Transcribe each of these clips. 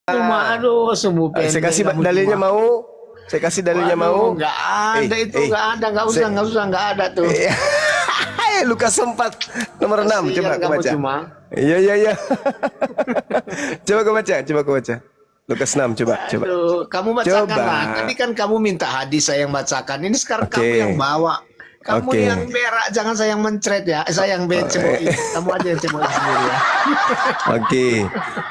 Cuma aduh sumbu pendek. Saya kasih kamu dalilnya cuma. mau? Saya kasih dalilnya Waduh, mau? nggak ada itu, nggak ada, nggak usah, nggak ada tuh. Lukas 4 nomor 6. Coba Kasihan kau kamu baca. cuma. Iya. Coba kau baca. Lukas 6, coba. Aduh, kamu bacakan Coba. lah. Tadi kan kamu minta hadis saya yang bacakan. Ini sekarang Oke. kamu yang bawa. Kamu Oke. yang berak, jangan saya yang mencret ya. Saya yang cebokin. Kamu aja yang cebokin sendiri ya. Oke.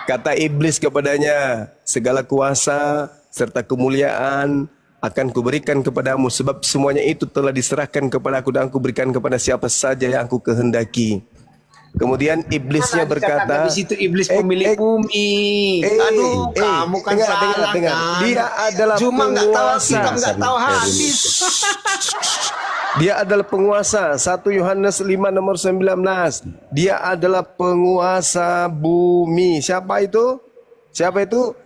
Kata iblis kepadanya, segala kuasa serta kemuliaan akan kuberikan kepadamu, sebab semuanya itu telah diserahkan kepadaku dan aku berikan kepada siapa saja yang aku kehendaki. Kemudian iblisnya Kan berkata, di situ iblis pemilik bumi. Aduh, kamu kan salah dengar. kan. Dia adalah Cuma nggak tahu penguasa. kita nggak tahu hadis. Dia adalah penguasa. 1 Yohanes 5 nomor 19. Dia adalah penguasa bumi. Siapa itu?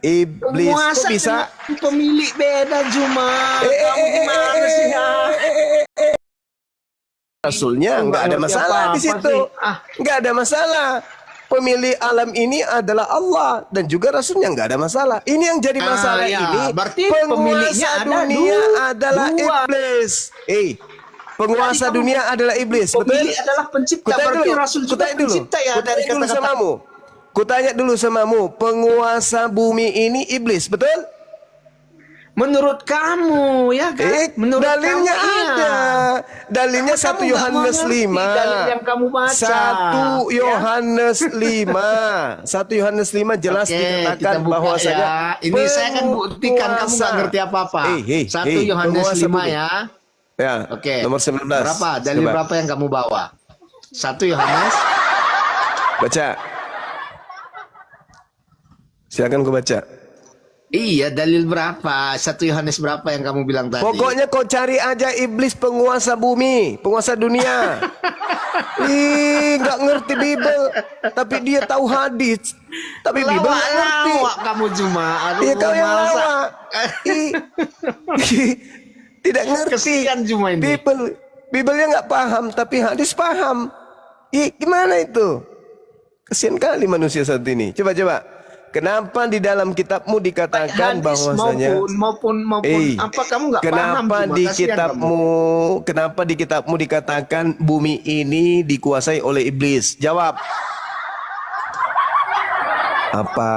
Iblis. Penguasa Kok bisa? dengan pemilik beda cuma. Kamu gimana sih ya? Rasulnya nggak ada ngerti masalah apa-apa di situ. sih. Nggak ada masalah. Pemilik alam ini adalah Allah dan juga Rasulnya nggak ada masalah. Ini yang jadi masalah ya, ini. berarti Penguasa pemiliknya ada dunia adalah dua. iblis. Penguasa Berarti dunia adalah iblis. Betul? Pemilik adalah pencipta. Berarti Rasul juga pencipta ya dari Kutanya dulu kata-kata. samamu. Kutanya dulu samamu. Penguasa bumi ini iblis, betul? Menurut kamu ya kan? Menurut Dalilnya kamu, iya. ada. Dalilnya Kenapa 1 kamu nggak Yohanes mengerti 5. dalil yang kamu baca? 1 Yohanes 5. 1 Yohanes 5 jelas Oke, dikatakan kita buka bahwasanya ya. Ini saya akan buktikan kamu nggak ngerti apa-apa. 1 Yohanes penguasa 5 bumi. ya. Ya, Oke. nomor 19. Berapa? Dalil Coba. berapa yang kamu bawa? 1 Yohanes. Baca. Silakan kau baca. Iya, dalil berapa? 1 Yohanes berapa yang kamu bilang tadi? Pokoknya kau cari aja iblis penguasa bumi, penguasa dunia. Nggak ngerti Bible, tapi dia tahu hadis. Tapi Bible nggak ngerti. Lawak kamu cuma. Aduh, Iya kau yang masa. lawak. Tidak ngerti. Kesian cuma ini. Bible-nya nggak paham, tapi hadis paham. Gimana itu? Kesian kali manusia saat ini. Coba. Kenapa di dalam kitabmu dikatakan Hadis bahwasanya maupun apa kamu nggak paham kenapa di kitabmu dikatakan bumi ini dikuasai oleh iblis? Jawab. Apa?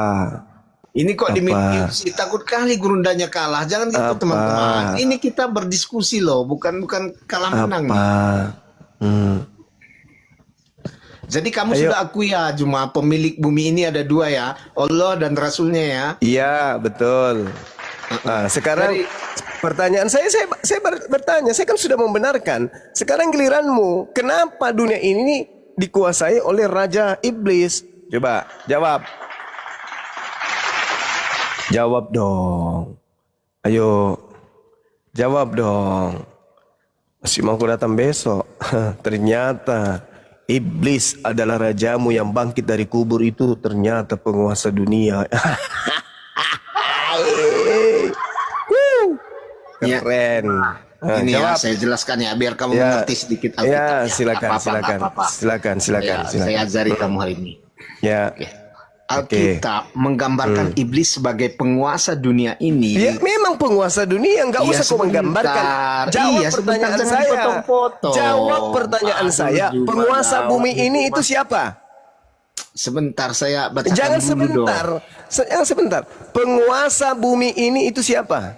Ini kok dimiliki takut kali gurundanya kalah. Jangan gitu teman-teman. Ini kita berdiskusi loh, bukan kalah menang. Jadi kamu sudah akui ya, cuma pemilik bumi ini ada dua ya, Allah dan Rasulnya ya. Iya betul. Nah, sekarang pertanyaan saya bertanya, saya kan sudah membenarkan. Sekarang giliranmu, kenapa dunia ini dikuasai oleh Raja Iblis? Coba jawab. Jawab dong. Ayo, jawab dong. Masih mau aku datang besok? Ternyata iblis adalah rajamu yang bangkit dari kubur itu, ternyata penguasa dunia. Keren. Ini Jawab. ya, saya jelaskan ya biar kamu mengerti sedikit Alkitab. Ya, silakan. Saya ajari kamu hari ini. Ya. Alkitab menggambarkan iblis sebagai penguasa dunia ini. Ya, memang penguasa dunia, nggak usah kau menggambarkan. Jawab pertanyaan saya. Jawab pertanyaan saya. Penguasa bumi ini itu siapa? Sebentar saya bacakan Jangan dulu sebentar. dong. Jangan sebentar. Penguasa bumi ini itu siapa?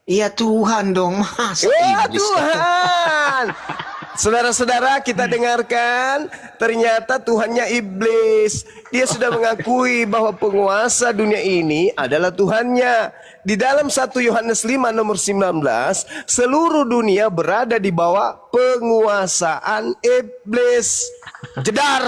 Iya Tuhan dong, masa Ya iblis. Tuhan. Saudara-saudara, kita dengarkan, ternyata Tuhannya iblis. Dia sudah mengakui bahwa penguasa dunia ini adalah Tuhannya. Di dalam 1 Yohanes 5 nomor 19, seluruh dunia berada di bawah penguasaan iblis. Jedar.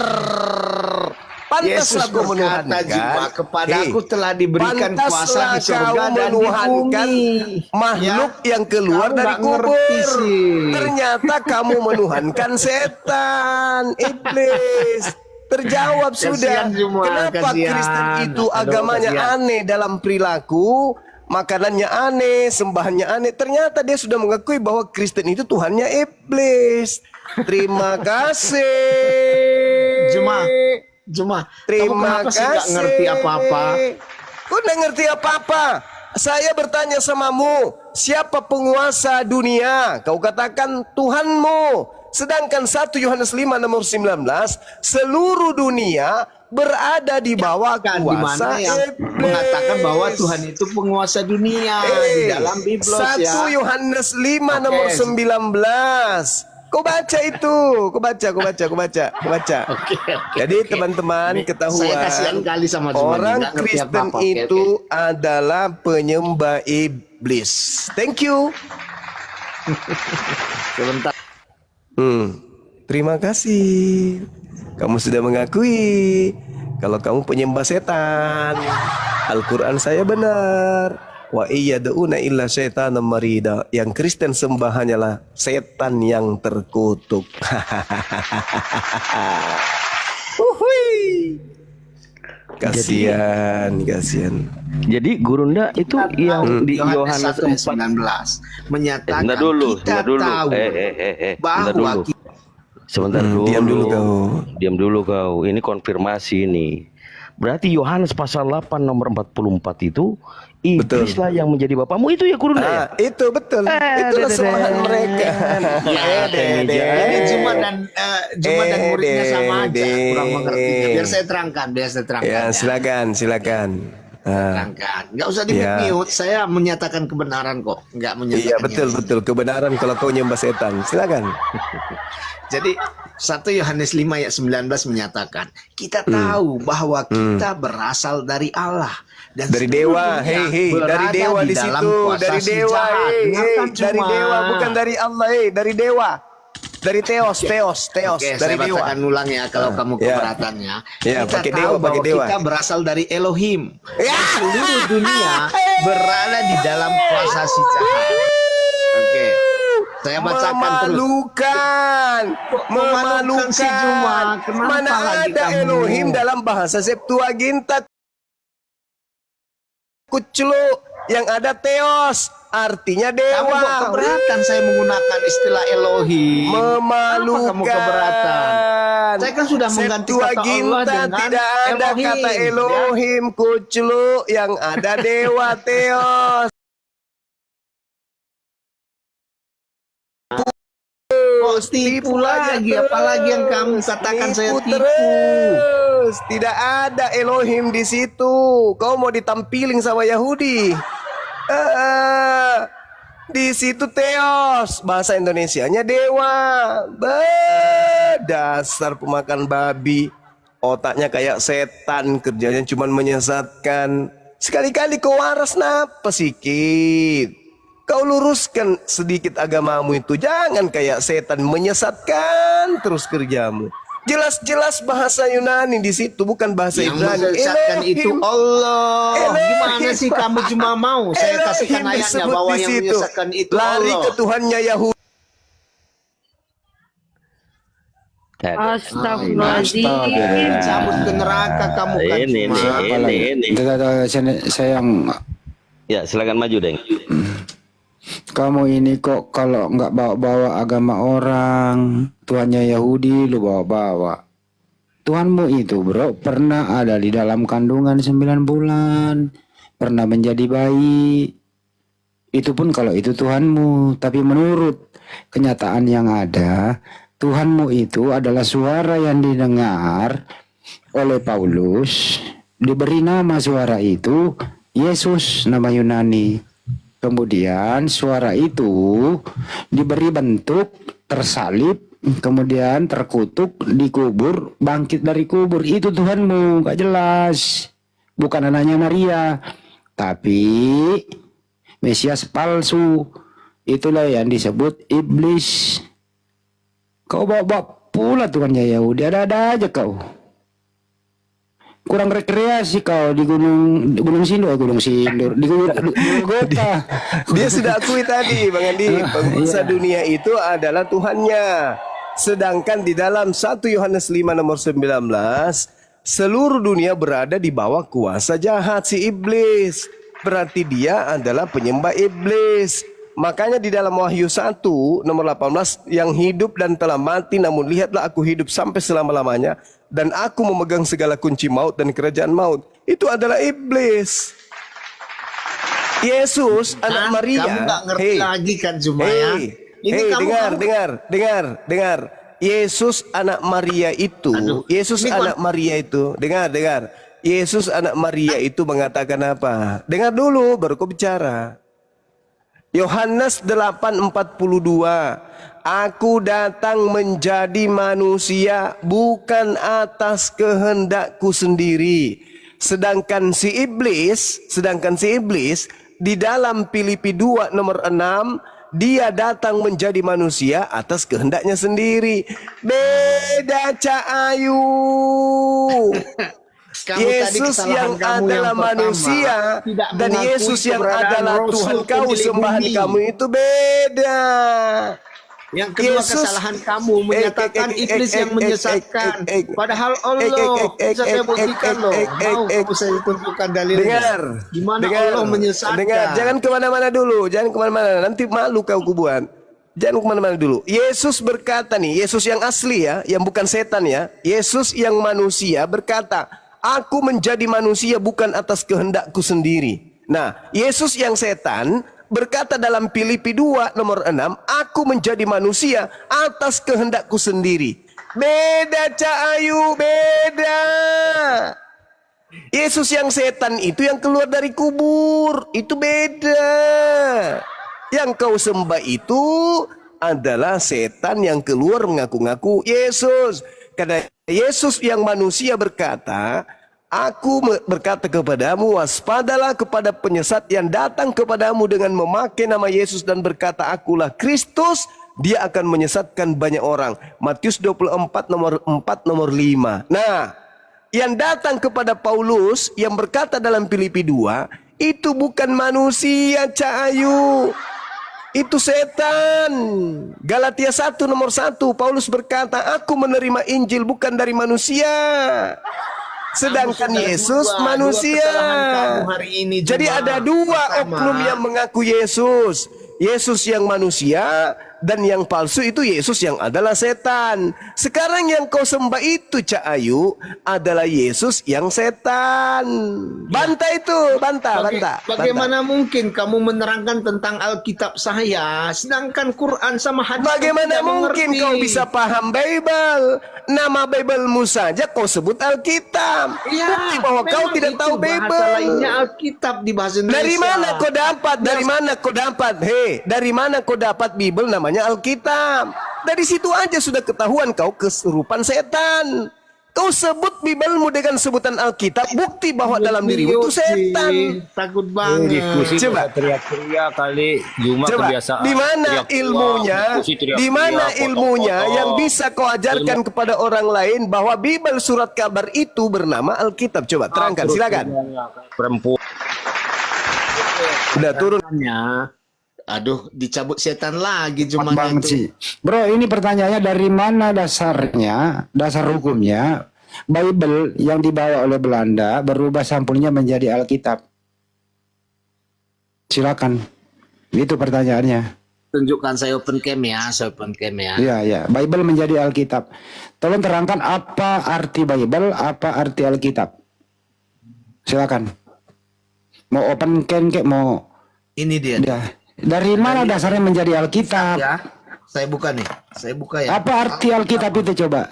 Pantaslah Yesus kau berkata menuhankan. juga, kepadaku telah diberikan kuasa di surga dan di menuhankan bumi. makhluk yang keluar Kamu dari nggak ngerti kubur. sih. Ternyata kamu menuhankan setan, iblis. Terjawab sudah. Kasihan semua, Kenapa kasihan. Kristen itu Aduh, agamanya kasihan. aneh dalam perilaku, makanannya aneh, sembahannya aneh. Ternyata dia sudah mengakui bahwa Kristen itu Tuhannya iblis. Terima kasih. Cuma kamu Terima kenapa sih nggak kasih. ngerti apa-apa? Kau nggak ngerti apa-apa. Saya bertanya samamu, siapa penguasa dunia? Kau katakan Tuhanmu. Sedangkan 1 Yohanes 5 nomor 19, seluruh dunia berada di bawah Kan di mana kuasa yang iblis. mengatakan bahwa Tuhan itu penguasa dunia di dalam Biblos 1 ya. Yohanes 5 nomor 19. Kau baca itu, kau baca. Oke. Jadi teman-teman ketahuan, Saya kasihan kali sama Juman, orang nggak ngerti Kristen apa-apa. Oke, itu adalah penyembah iblis. Thank you. Sebentar. Terima kasih. Kamu sudah mengakui kalau kamu penyembah setan. Al-Quran saya benar. Wa iyyad'una illa syaitanan marida. Yang Kristen sembah hanyalah setan yang terkutuk. Uhui. Kasihan. Jadi Gurunda itu yang di Yohanes 4 1:19 menyatakan Bentar dulu, kita bentar dulu. tahu Bentar bahwa dulu. kita Sebentar dulu. Diam dulu kau. Ini konfirmasi ini. Berarti Yohanes pasal 8 nomor 44 itu iblis lah yang menjadi bapamu itu ya Gurunda ya? Itu betul. Itulah sembah mereka. ini Jumat dan muridnya sama aja, kurang mengerti. Biar saya terangkan. Ya, silakan. Terangkan. Nggak usah di-mute. Saya menyatakan kebenaran kok. Nggak menyatakan. Iya, betul. Kebenaran kalau kau nyembah setan. Silakan. Jadi 1 Yohanes 5 ayat 19 menyatakan kita tahu bahwa kita berasal dari Allah dan Dari dewa, dari dewa di situ, dari dewa, dari dewa, bukan dari Allah, dari dewa, dari Theos, Oke, dari saya dewa. bacakan ulang ya kalau kamu keberatannya. Ya, Kita pakai tahu dewa, bahwa pakai dewa. kita berasal dari Elohim. Ya. Dan seluruh dunia berada di dalam kuasa si jahat. Oke. Saya bacakan terus. Memalukan si Juma. Kenapa Mana lagi ada kamu? Elohim dalam bahasa Septuaginta? Kuclu, yang ada Theos, artinya Kamu kok dewa. keberatan saya menggunakan istilah Elohim? Memalukan. Kenapa kamu keberatan? Saya kan sudah mengganti kata Allah Septuaginta dengan tidak ada Elohim, kata ya. Elohim, Kuclu, yang ada dewa Theos. Oh, tipu lagi, apalagi yang kamu katakan saya tipu. Terus tidak ada Elohim di situ. Kau mau ditampilin sama Yahudi? Di situ Theos, bahasa Indonesianya dewa. Dasar pemakan babi. Otaknya kayak setan, kerjanya cuma menyesatkan. Sekali-kali kau waras napas sikit. Kau luruskan sedikit agamamu itu. Jangan kayak setan menyesatkan terus kerjamu. Jelas-jelas bahasa Yunani di situ, bukan bahasa Yang Ibrani. menyesatkan itu Allah. Elohim. Gimana sih kamu cuma mau? Saya kasihkan Elohim ayatnya disebut bahwa di yang situ. menyesatkan itu Lari Allah. ke Tuhannya Yahudi. Astagfirullahaladzim. Cabut ke neraka kamu kan Ini. Saya yang Ya, silakan maju, Deng. kamu ini kok kalau nggak bawa-bawa agama orang, Tuhannya Yahudi lu bawa-bawa. Tuhanmu itu bro pernah ada di dalam kandungan 9 bulan, pernah menjadi bayi. Itu pun kalau itu Tuhanmu, tapi menurut kenyataan yang ada, Tuhanmu itu adalah suara yang didengar oleh Paulus, diberi nama suara itu Yesus, nama Yunani. Kemudian suara itu diberi bentuk tersalib, kemudian terkutuk, dikubur, bangkit dari kubur. Itu Tuhanmu, gak jelas. Bukan anaknya Maria, tapi Mesias palsu. Itulah yang disebut iblis. Kau bawa pula Tuhannya Yahudi, ada-ada aja kau. Kurang rekreasi kau di Gunung Sindur, di Golgota. Dia sudah akui tadi, Bang Andi, penguasa dunia itu adalah Tuhannya. Sedangkan di dalam 1 Yohanes 5 nomor 19, seluruh dunia berada di bawah kuasa jahat si iblis. Berarti dia adalah penyembah iblis. Makanya di dalam Wahyu 1 nomor 18, yang hidup dan telah mati, namun lihatlah aku hidup sampai selama-lamanya, dan aku memegang segala kunci maut dan kerajaan maut. Itu adalah iblis. Yesus anak Maria. Kamu nggak ngerti lagi kan Juma ya? Ini kamu dengar. Yesus anak Maria itu, Yesus anak Maria itu, dengar. Yesus anak Maria itu mengatakan apa? Dengar dulu baru kau bicara. Yohanes 8:42. Aku datang menjadi manusia bukan atas kehendakku sendiri. Sedangkan si iblis di dalam Filipi 2 nomor 6, dia datang menjadi manusia atas kehendaknya sendiri. Beda Cak Ayu. Yesus yang adalah manusia dan Yesus yang adalah Tuhan kau, sembahan kamu itu beda. Yang kedua, kesalahan kamu menyatakan iblis yang menyesatkan. Padahal Allah bisa saya buktikan loh. Mau kamu saya tunjukkan dalilnya. Gimana Allah menyesatkan. Dengar, jangan kemana-mana dulu. Jangan kemana-mana. Nanti malu kau kubuan. Jangan kemana-mana dulu. Yesus berkata nih, Yesus yang asli ya, yang bukan setan ya. Yesus yang manusia berkata, aku menjadi manusia bukan atas kehendakku sendiri. Nah, Yesus yang setan berkata dalam Filipi 2 nomor 6, aku menjadi manusia atas kehendakku sendiri. Beda Cak Ayu, beda. Yesus yang setan itu yang keluar dari kubur, itu beda. Yang kau sembah itu adalah setan yang keluar mengaku-ngaku Yesus. Karena Yesus yang manusia berkata, aku berkata kepadamu, waspadalah kepada penyesat yang datang kepadamu dengan memakai nama Yesus dan berkata, akulah Kristus. Dia akan menyesatkan banyak orang. Matius 24 nomor 4 nomor 5. Nah, yang datang kepada Paulus yang berkata dalam Filipi 2, itu bukan manusia Cak Ayu. Itu setan. Galatia 1 nomor 1, Paulus berkata, aku menerima Injil bukan dari manusia. Sedangkan Yesus manusia. Jadi ada dua oknum yang mengaku Yesus. Yesus yang manusia dan yang palsu itu Yesus yang adalah setan. Sekarang yang kau sembah itu Cak Ayu adalah Yesus yang setan. Bantah itu, bantah. Bagaimana mungkin kamu menerangkan tentang Alkitab saya, sedangkan Quran sama hadis? Bagaimana mungkin kau bisa paham Bible? Nama Biblemu saja kau sebut Alkitab. Bukti bahwa kau tidak tahu Bible. Bahasa lainnya Alkitab di bahasa Indonesia. Dari mana kau dapat? Dari mana kau dapat Bible namanya Alkitab? Dari situ aja sudah ketahuan kau kesurupan setan. Kau sebut Biblemu dengan sebutan Alkitab, bukti bahwa dalam dirimu itu setan. Takut banget. Coba teriak-teriak kali, cuma kebiasaan. Di mana ilmunya? Di mana ilmunya yang bisa kau ajarkan kepada orang lain bahwa Bible surat kabar itu bernama Alkitab? Coba terangkan, silakan. Perempuan. Udah turun. Aduh, dicabut setan lagi cuma banget sih. Bro, ini pertanyaannya dari mana dasarnya, dasar hukumnya Bible yang dibawa oleh Belanda berubah sampulnya menjadi Alkitab? Silakan. Itu pertanyaannya. Tunjukkan, saya open cam ya, Iya. Bible menjadi Alkitab. Tolong terangkan apa arti Bible, apa arti Alkitab. Silakan. Mau open cam kek mau. Ini dia. Dari mana dasarnya menjadi Alkitab? Ya, saya buka ya. Apa arti Alkitab itu coba?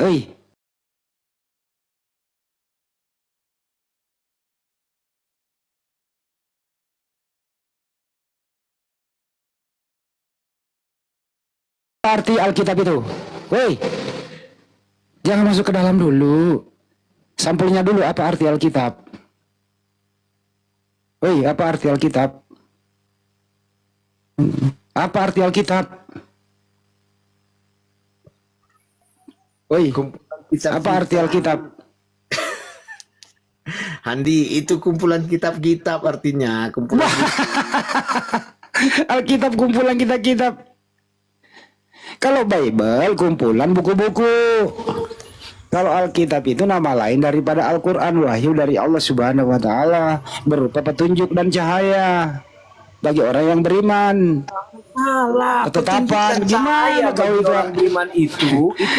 Apa arti Alkitab itu? Jangan masuk ke dalam dulu. Sampulnya dulu, apa arti Alkitab? Apa arti Alkitab? Apa arti Alkitab? Apa arti Alkitab? Handi, itu kumpulan kitab-kitab artinya. Alkitab kumpulan kitab-kitab. Kalau Bible kumpulan buku-buku. Kalau Alkitab itu nama lain daripada Al-Quran, wahyu dari Allah Subhanahu wa Ta'ala, berupa petunjuk dan cahaya bagi orang yang beriman. Salah. Ketetapan Petunjukkan gimana cahaya kau bagi itu? orang beriman itu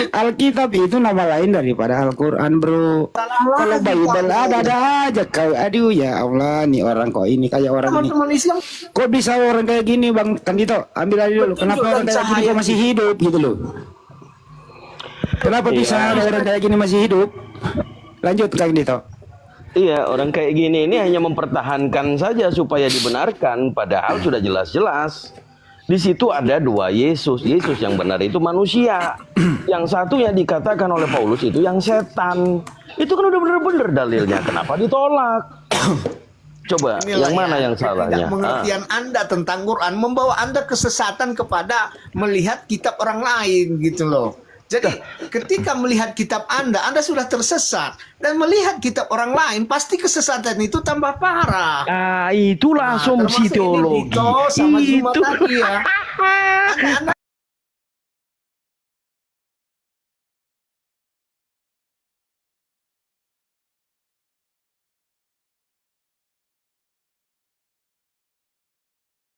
Alkitab itu nama lain daripada Al-Quran, bro. Kalau lagi, Bible Pak. ada aja kau. Aduh ya Allah, nih orang kok ini kayak orang ini. teman-teman Islam Kok bisa orang kayak gini, Bang Kandito? Ambil aja dulu. Kenapa orang kayak gini kok masih hidup gitu loh? Kenapa bisa ada orang kayak gini masih hidup? Lanjut Kang Dito. Iya, orang kayak gini ini hanya mempertahankan saja supaya dibenarkan, padahal sudah jelas-jelas. Di situ ada dua Yesus. Yesus yang benar itu manusia. Yang satu yang dikatakan oleh Paulus itu yang setan. Itu kan udah bener-bener dalilnya. Kenapa ditolak? Coba, Inilah yang mana yang Tidak salahnya? pengertian Anda tentang Quran membawa Anda kesesatan kepada melihat kitab orang lain gitu loh. Jadi ketika melihat kitab Anda sudah tersesat, dan melihat kitab orang lain pasti kesesatan itu tambah parah. Ah, itulah asumsi termasuk ini teologi. Dito sama Zuma Itu. tadi ya. Anda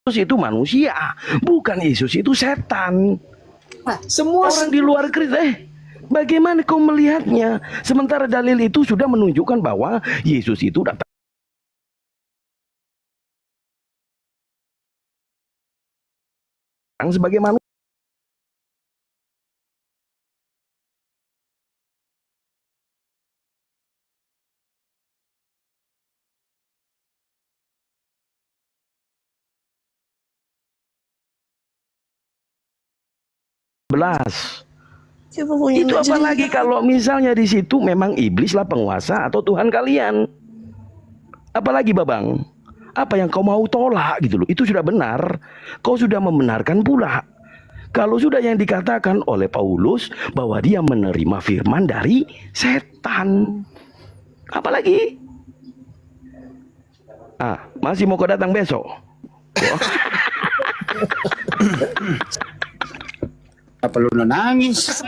Yesus itu manusia, bukan Yesus itu setan. semua Orang di luar Kristus, bagaimana kau melihatnya? Sementara dalil itu sudah menunjukkan bahwa Yesus itu datang sebagai manusia. Itu apalagi kalau misalnya di situ memang iblislah penguasa atau Tuhan kalian. Apalagi Babang, apa yang kau mau tolak gitu loh, itu sudah benar. Kau sudah membenarkan pula. Kalau sudah yang dikatakan oleh Paulus bahwa dia menerima firman dari setan. Apalagi? Masih mau kau datang besok? Apa lu nangis?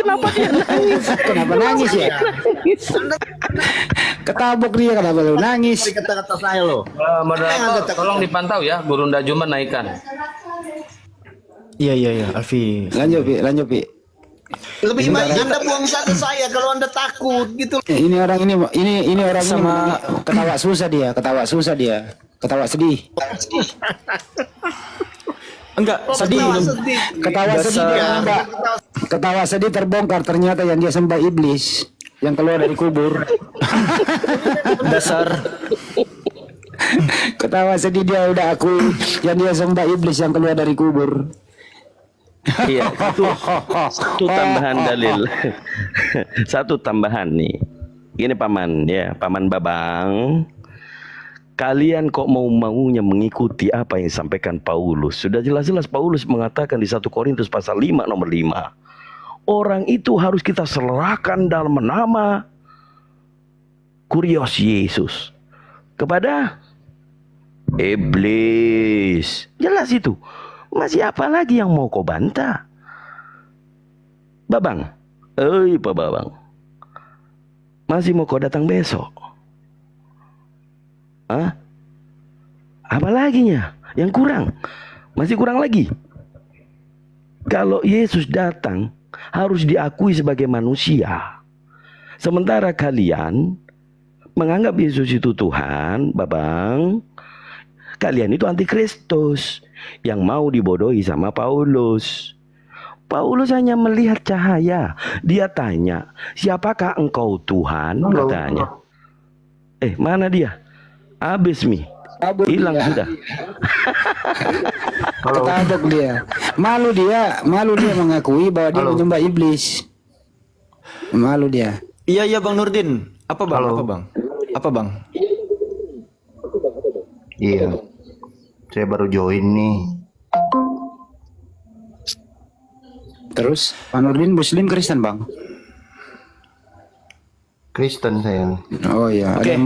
Kenapa dia nangis? Kenapa nangis ya? Ketabok dia, kenapa lu nangis? kata-kata saya loh. Moderator, tolong dipantau ya, Gurunda Juma naikkan. Iya, Alfi. Lanjut, Pi. Lebih baik Anda buang saja saya kalau Anda takut gitu. Ini orang ini orang Sama- ini ketawa susah dia. Ketawa sedih. Enggak, sedih. Sedih. Ketawa sedih dia, Mbak. Ketawa sedih terbongkar ternyata yang dia sembah iblis yang keluar dari kubur. Dasar. Ketawa sedih dia udah aku yang dia sembah iblis yang keluar dari kubur. Iya, satu tambahan dalil. Satu tambahan nih. Ini paman ya, paman Babang. Kalian kok maunya mengikuti apa yang disampaikan Paulus? Sudah jelas-jelas Paulus mengatakan di 1 Korintus pasal 5 nomor 5. Orang itu harus kita serahkan dalam nama Kurios Yesus kepada iblis. Jelas itu. Masih apa lagi yang mau kau bantah? Babang, Pak Babang, masih mau kau datang besok? Apa laginya? Yang kurang? Masih kurang lagi? Kalau Yesus datang, harus diakui sebagai manusia. Sementara kalian menganggap Yesus itu Tuhan, Babang, kalian itu antikristus yang mau dibodohi sama Paulus. Paulus hanya melihat cahaya. Dia tanya, siapakah engkau Tuhan? Katanya. Mana dia? Habis mi. Hilang sudah. Ketabok dia. Malu dia mengakui bahwa dia menyembah iblis. Malu dia. Iya, Bang Nurdin. Apa Bang? Iya, saya baru join nih. Terus Pak Nurdin Muslim Kristen, Bang? Kristen saya. Oh iya, Oke. ada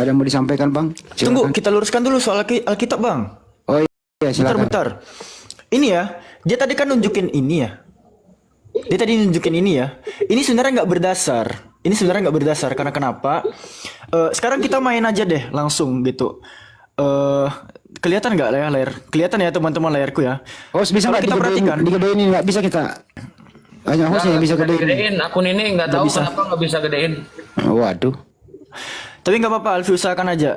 yang mau disampaikan, Bang? Tunggu, Silakan. kita luruskan dulu soal Alkitab, Bang. Oh iya, silakan. Bentar. Ini ya, dia tadi kan nunjukin ini ya. Ini sebenarnya nggak berdasar. Karena kenapa? Sekarang kita main aja deh langsung gitu. kelihatan nggak layar? Kelihatan ya teman-teman layarku ya. Oh, bisa Kalau nggak kita perhatikan, digedein ini nggak bisa kita. Hanya host yang bisa Nggak gedein. gedein. Akun ini nggak tahu bisa. kenapa nggak bisa gedein. Waduh. tapi nggak apa-apa, Alfi usahakan aja.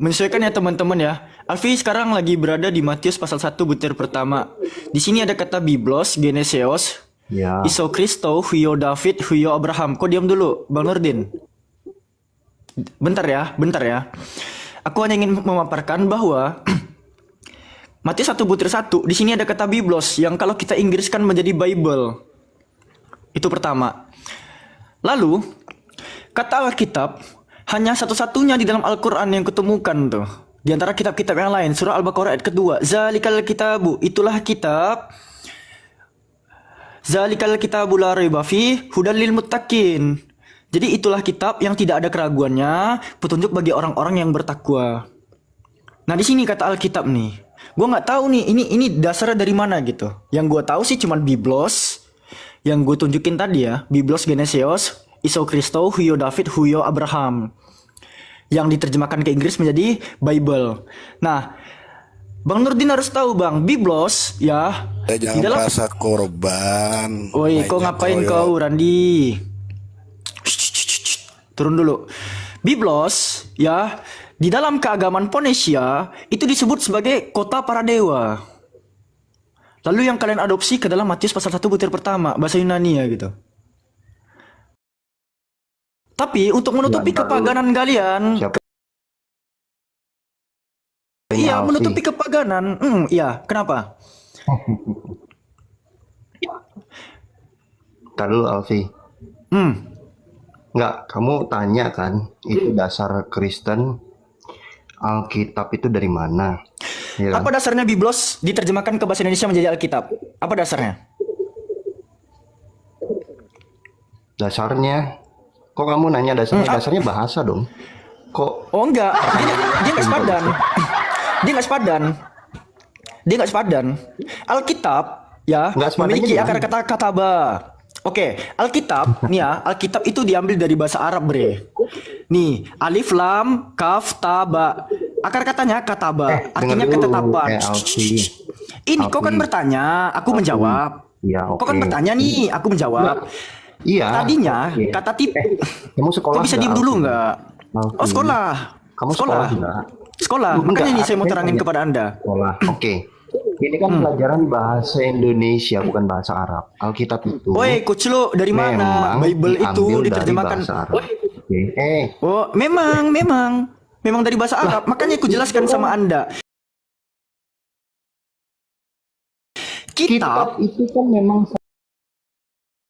Menyesuaikan ya teman-teman ya. Alfi sekarang lagi berada di Matius pasal 1 butir pertama. Di sini ada kata Biblos, Geneseos, Ya. Iso Kristo, Huyo David, Huyo Abraham. Kok diam dulu, Bang Nurdin? Bentar ya. Aku hanya ingin memaparkan bahwa Matius 1 butir 1 di sini ada kata Biblos yang kalau kita Inggriskan menjadi Bible. Itu pertama. Lalu kata Alkitab hanya satu-satunya di dalam Al-Quran yang kutemukan tuh. Di antara kitab-kitab yang lain, surah Al-Baqarah ayat kedua, Zalikal kitabu, itulah kitab. Zalikal kitabu la raiba fi hudal lil muttaqin. Jadi itulah kitab yang tidak ada keraguannya, petunjuk bagi orang-orang yang bertakwa. Nah di sini kata Alkitab nih, gue nggak tahu nih ini dasarnya dari mana gitu. Yang gue tahu sih cuman Biblos, yang gue tunjukin tadi ya, Biblos Geneseos, Iso Kristo, Huyo David, Huyo Abraham, yang diterjemahkan ke Inggris menjadi Bible. Nah, Bang Nurdin harus tahu Bang, Biblos ya. Jangan merasa korban. Woi, kau ngapain kau, Randi? Turun dulu. Biblos ya, di dalam keagamaan Ponesia itu disebut sebagai kota para dewa. Lalu yang kalian adopsi ke dalam Matius pasal 1 butir pertama, bahasa Yunani ya gitu. Tapi untuk menutupi kepaganan kalian, Siapa? iya Alfi. menutupi kepaganan, iya kenapa? Ntar dulu Alfi. Enggak, kamu tanya kan, itu dasar Kristen Alkitab itu dari mana? Ya kan? Apa dasarnya Biblos diterjemahkan ke bahasa Indonesia menjadi Alkitab? Apa dasarnya? Dasarnya, kok kamu nanya dasarnya? Dasarnya bahasa dong. Kok Oh enggak, dia nggak sepadan. Dia nggak sepadan. Alkitab ya Nggak sepadannya memiliki di akar mana? kata kataba. Oke, Alkitab nih ya, Alkitab itu diambil dari bahasa Arab, bre. Nih, alif lam kaf taba. Akar katanya kataba, artinya dengar dulu. ketetapan. Alfi. Ini kau kan Alfi. bertanya, aku menjawab. Ya, Kau kan oke. bertanya nih, aku menjawab. Iya. Tadinya oke. kata tip. Kamu sekolah Kau bisa nggak, diem dulu Alfi? nggak? Alfi. Oh sekolah. Kamu sekolah nggak? Sekolah. Enggak, Makanya nih saya mau aku terangin tanya. kepada Anda. Sekolah. Oke. Ini kan pelajaran bahasa Indonesia, bukan bahasa Arab. Alkitab itu Woi, Coach Lo, dari mana? memang Bible itu diambil dari diterjemahkan. bahasa Arab. Oke. Oh, memang dari bahasa Arab. Makanya aku jelaskan sama Anda. Kitab, itu kan memang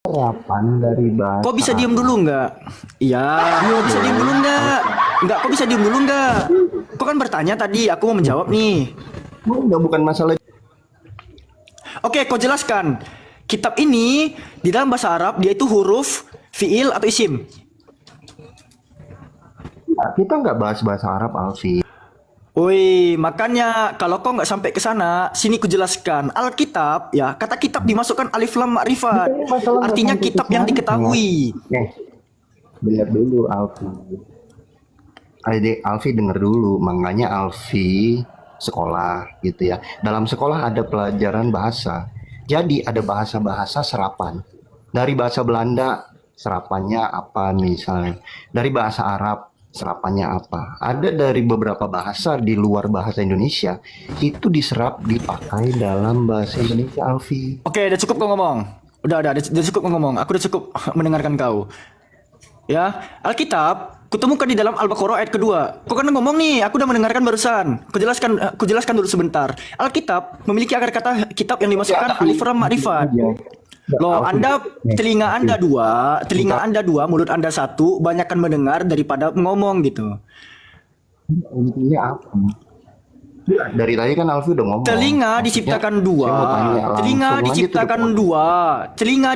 serapan dari bahasa. kok bisa diem dulu nggak? Iya, kok bisa diem dulu nggak? Nggak, kok bisa diem dulu nggak? Kok kan bertanya tadi, aku mau menjawab nih. Enggak, bukan masalah. Oke, kau jelaskan. Kitab ini di dalam bahasa Arab dia itu huruf, fiil atau isim. Kita nggak bahas bahasa Arab, Alfi. Woi, makanya kalau kau nggak sampai ke sana, sini ku jelaskan. Alkitab, ya kata kitab dimasukkan alif lam makrifat. Artinya kitab yang diketahui. Dengar dulu, Alfi. Alfi denger dulu. Makanya Alfi sekolah gitu ya. Dalam sekolah ada pelajaran bahasa. Jadi ada bahasa-bahasa serapan. Dari bahasa Belanda serapannya apa misalnya. Dari bahasa Arab serapannya apa. Ada dari beberapa bahasa di luar bahasa Indonesia itu diserap dipakai dalam bahasa Indonesia, Alfi. Oke, udah cukup kau ngomong. Udah cukup kau ngomong. Aku udah cukup mendengarkan kau. Ya, Alkitab kutemukan di dalam Al-Baqarah ayat kedua. Kau kan ngomong nih, aku udah mendengarkan barusan. Kujelaskan dulu sebentar. Alkitab memiliki akar kata kitab yang dimasukkan alif lam makrifat. Loh, telinga Anda dua, mulut Anda satu, banyakkan mendengar daripada ngomong gitu. Intinya apa? Dari tadi kan Alfi udah ngomong. Telinga diciptakan dua. Telinga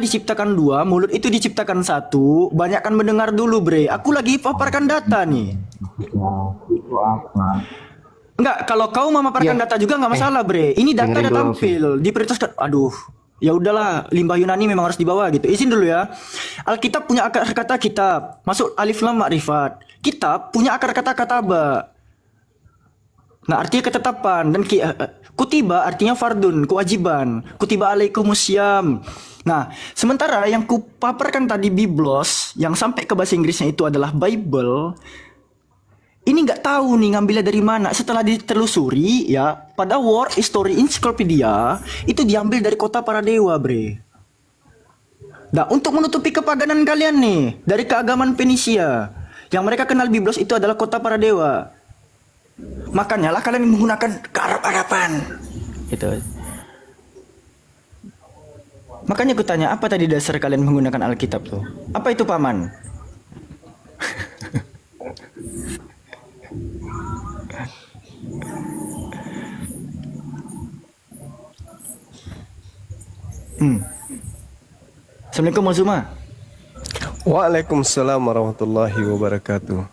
diciptakan dua, mulut itu diciptakan satu, banyakkan mendengar dulu, bre. Aku lagi paparkan data nih. Itu apa? Enggak, kalau kau memaparkan data juga nggak masalah, bre. Ini data Dengerin udah dulu, tampil, diprioritaskan. Aduh, ya udahlah, limbah Yunani memang harus dibawa gitu. Izin dulu ya. Alkitab punya akar kata kitab, masuk alif lam makrifat. Kitab punya akar kata kataba. Nah, artinya ketetapan dan kutiba artinya fardun, kewajiban. Kutiba alaikumusiyam. Nah, sementara yang kupaparkan tadi Biblos yang sampai ke bahasa Inggrisnya itu adalah Bible. Ini nggak tahu nih ngambilnya dari mana. Setelah ditelusuri ya, pada World History Encyclopedia itu diambil dari kota para dewa, bre. Nah, untuk menutupi kepaganan kalian nih dari keagamaan Fenisia, yang mereka kenal Biblos itu adalah kota para dewa. Makanya lah kalian menggunakan kearab-araban. Gitu. Makanya aku tanya, apa tadi dasar kalian menggunakan Alkitab tuh? Apa itu paman? Assalamualaikum Mas Zuma. Waalaikumsalam warahmatullahi wabarakatuh.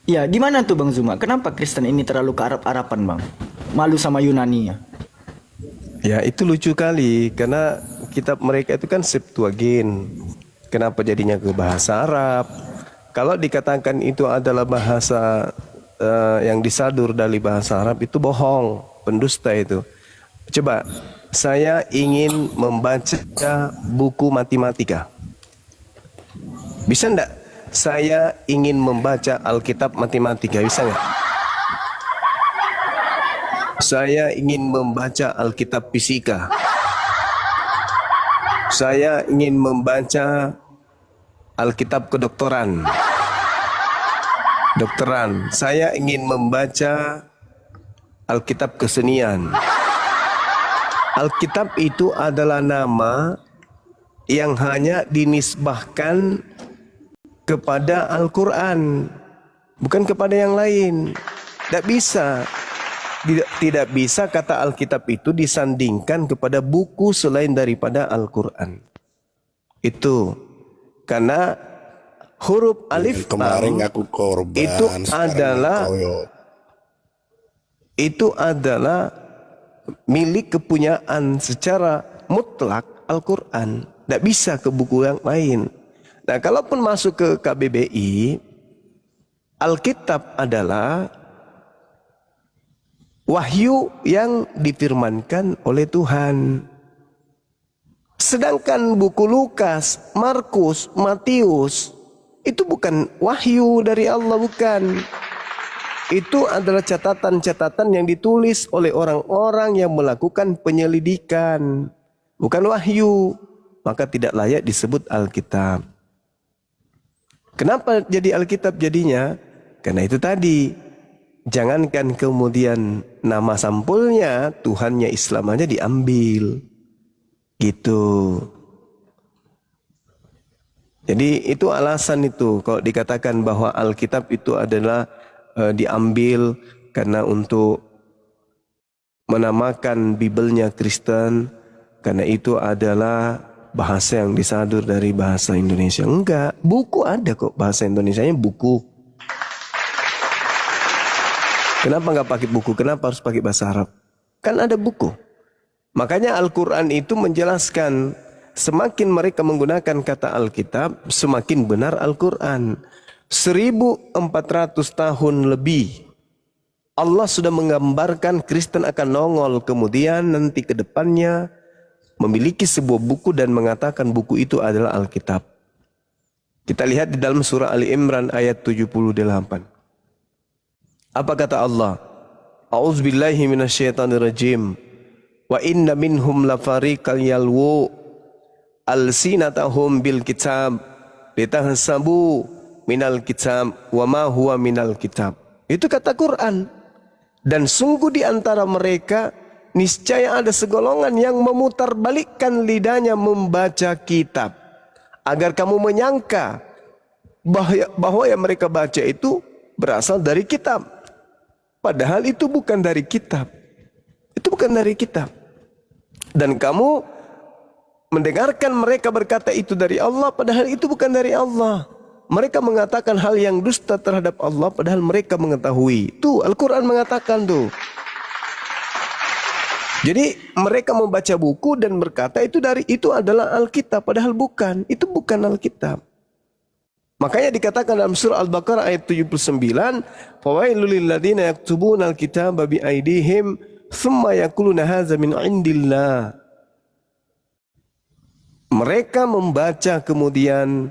Ya, gimana tuh Bang Zuma? Kenapa Kristen ini terlalu ke Arab-Araban, Bang? Malu sama Yunani ya? Ya, itu lucu kali karena kitab mereka itu kan Septuagint. Kenapa jadinya ke bahasa Arab? Kalau dikatakan itu adalah bahasa yang disadur dari bahasa Arab, itu bohong, pendusta itu. Coba, saya ingin membaca buku matematika. Bisa enggak? Saya ingin membaca Alkitab matematika, bisa enggak? Saya ingin membaca Alkitab fisika. Saya ingin membaca Alkitab kedokteran. Saya ingin membaca Alkitab kesenian. Alkitab itu adalah nama yang hanya dinisbahkan kepada Al-Quran, bukan kepada yang lain. Tidak bisa kata Alkitab itu disandingkan kepada buku selain daripada Al-Quran. Itu karena huruf alif kemarin lam aku korban, itu adalah milik kepunyaan secara mutlak Al-Quran. Tidak bisa ke buku yang lain. Nah, kalaupun masuk ke KBBI, Alkitab adalah wahyu yang difirmankan oleh Tuhan. Sedangkan buku Lukas, Markus, Matius itu bukan wahyu dari Allah, bukan. Itu adalah catatan-catatan yang ditulis oleh orang-orang yang melakukan penyelidikan, bukan wahyu. Maka tidak layak disebut Alkitab. Kenapa jadi Alkitab jadinya? Karena itu tadi, jangankan kemudian nama sampulnya, Tuhannya Islam aja diambil. Gitu. Jadi itu alasan itu kalau dikatakan bahwa Alkitab itu adalah diambil karena untuk menamakan Bibelnya Kristen, karena itu adalah bahasa yang disadur dari bahasa Indonesia. Enggak, buku ada kok bahasa Indonesianya, buku. Kenapa enggak pakai buku? Kenapa harus pakai bahasa Arab? Kan ada buku. Makanya Al-Quran itu menjelaskan, semakin mereka menggunakan kata Alkitab, semakin benar Al-Quran. 1400 tahun lebih Allah sudah menggambarkan Kristen akan nongol kemudian nanti ke depannya memiliki sebuah buku dan mengatakan buku itu adalah Alkitab. Kita lihat di dalam surah Ali Imran ayat 78. Apa kata Allah? A'udzubillahi minasyaitonirrajim. Wa inna minhum lafariqal yalwu alsinatahum bil kitab litahsabu minal kitab wa ma huwa minal kitab. Itu kata Quran. Dan sungguh di antara mereka niscaya ada segolongan yang memutarbalikkan lidahnya membaca kitab, agar kamu menyangka bahwa yang mereka baca itu berasal dari kitab. Padahal itu bukan dari kitab. Itu bukan dari kitab. Dan kamu mendengarkan mereka berkata itu dari Allah, padahal itu bukan dari Allah. Mereka mengatakan hal yang dusta terhadap Allah, padahal mereka mengetahui. Tuh, Al-Quran mengatakan tuh. Jadi mereka membaca buku dan berkata itu adalah Alkitab, padahal bukan. Itu bukan Alkitab. Makanya dikatakan dalam surah Al-Baqarah ayat 79, "Fawailul lil ladzina yaktubuna al-kitaba bi aydihim thumma yaquluna hadza min indillah." Mereka membaca kemudian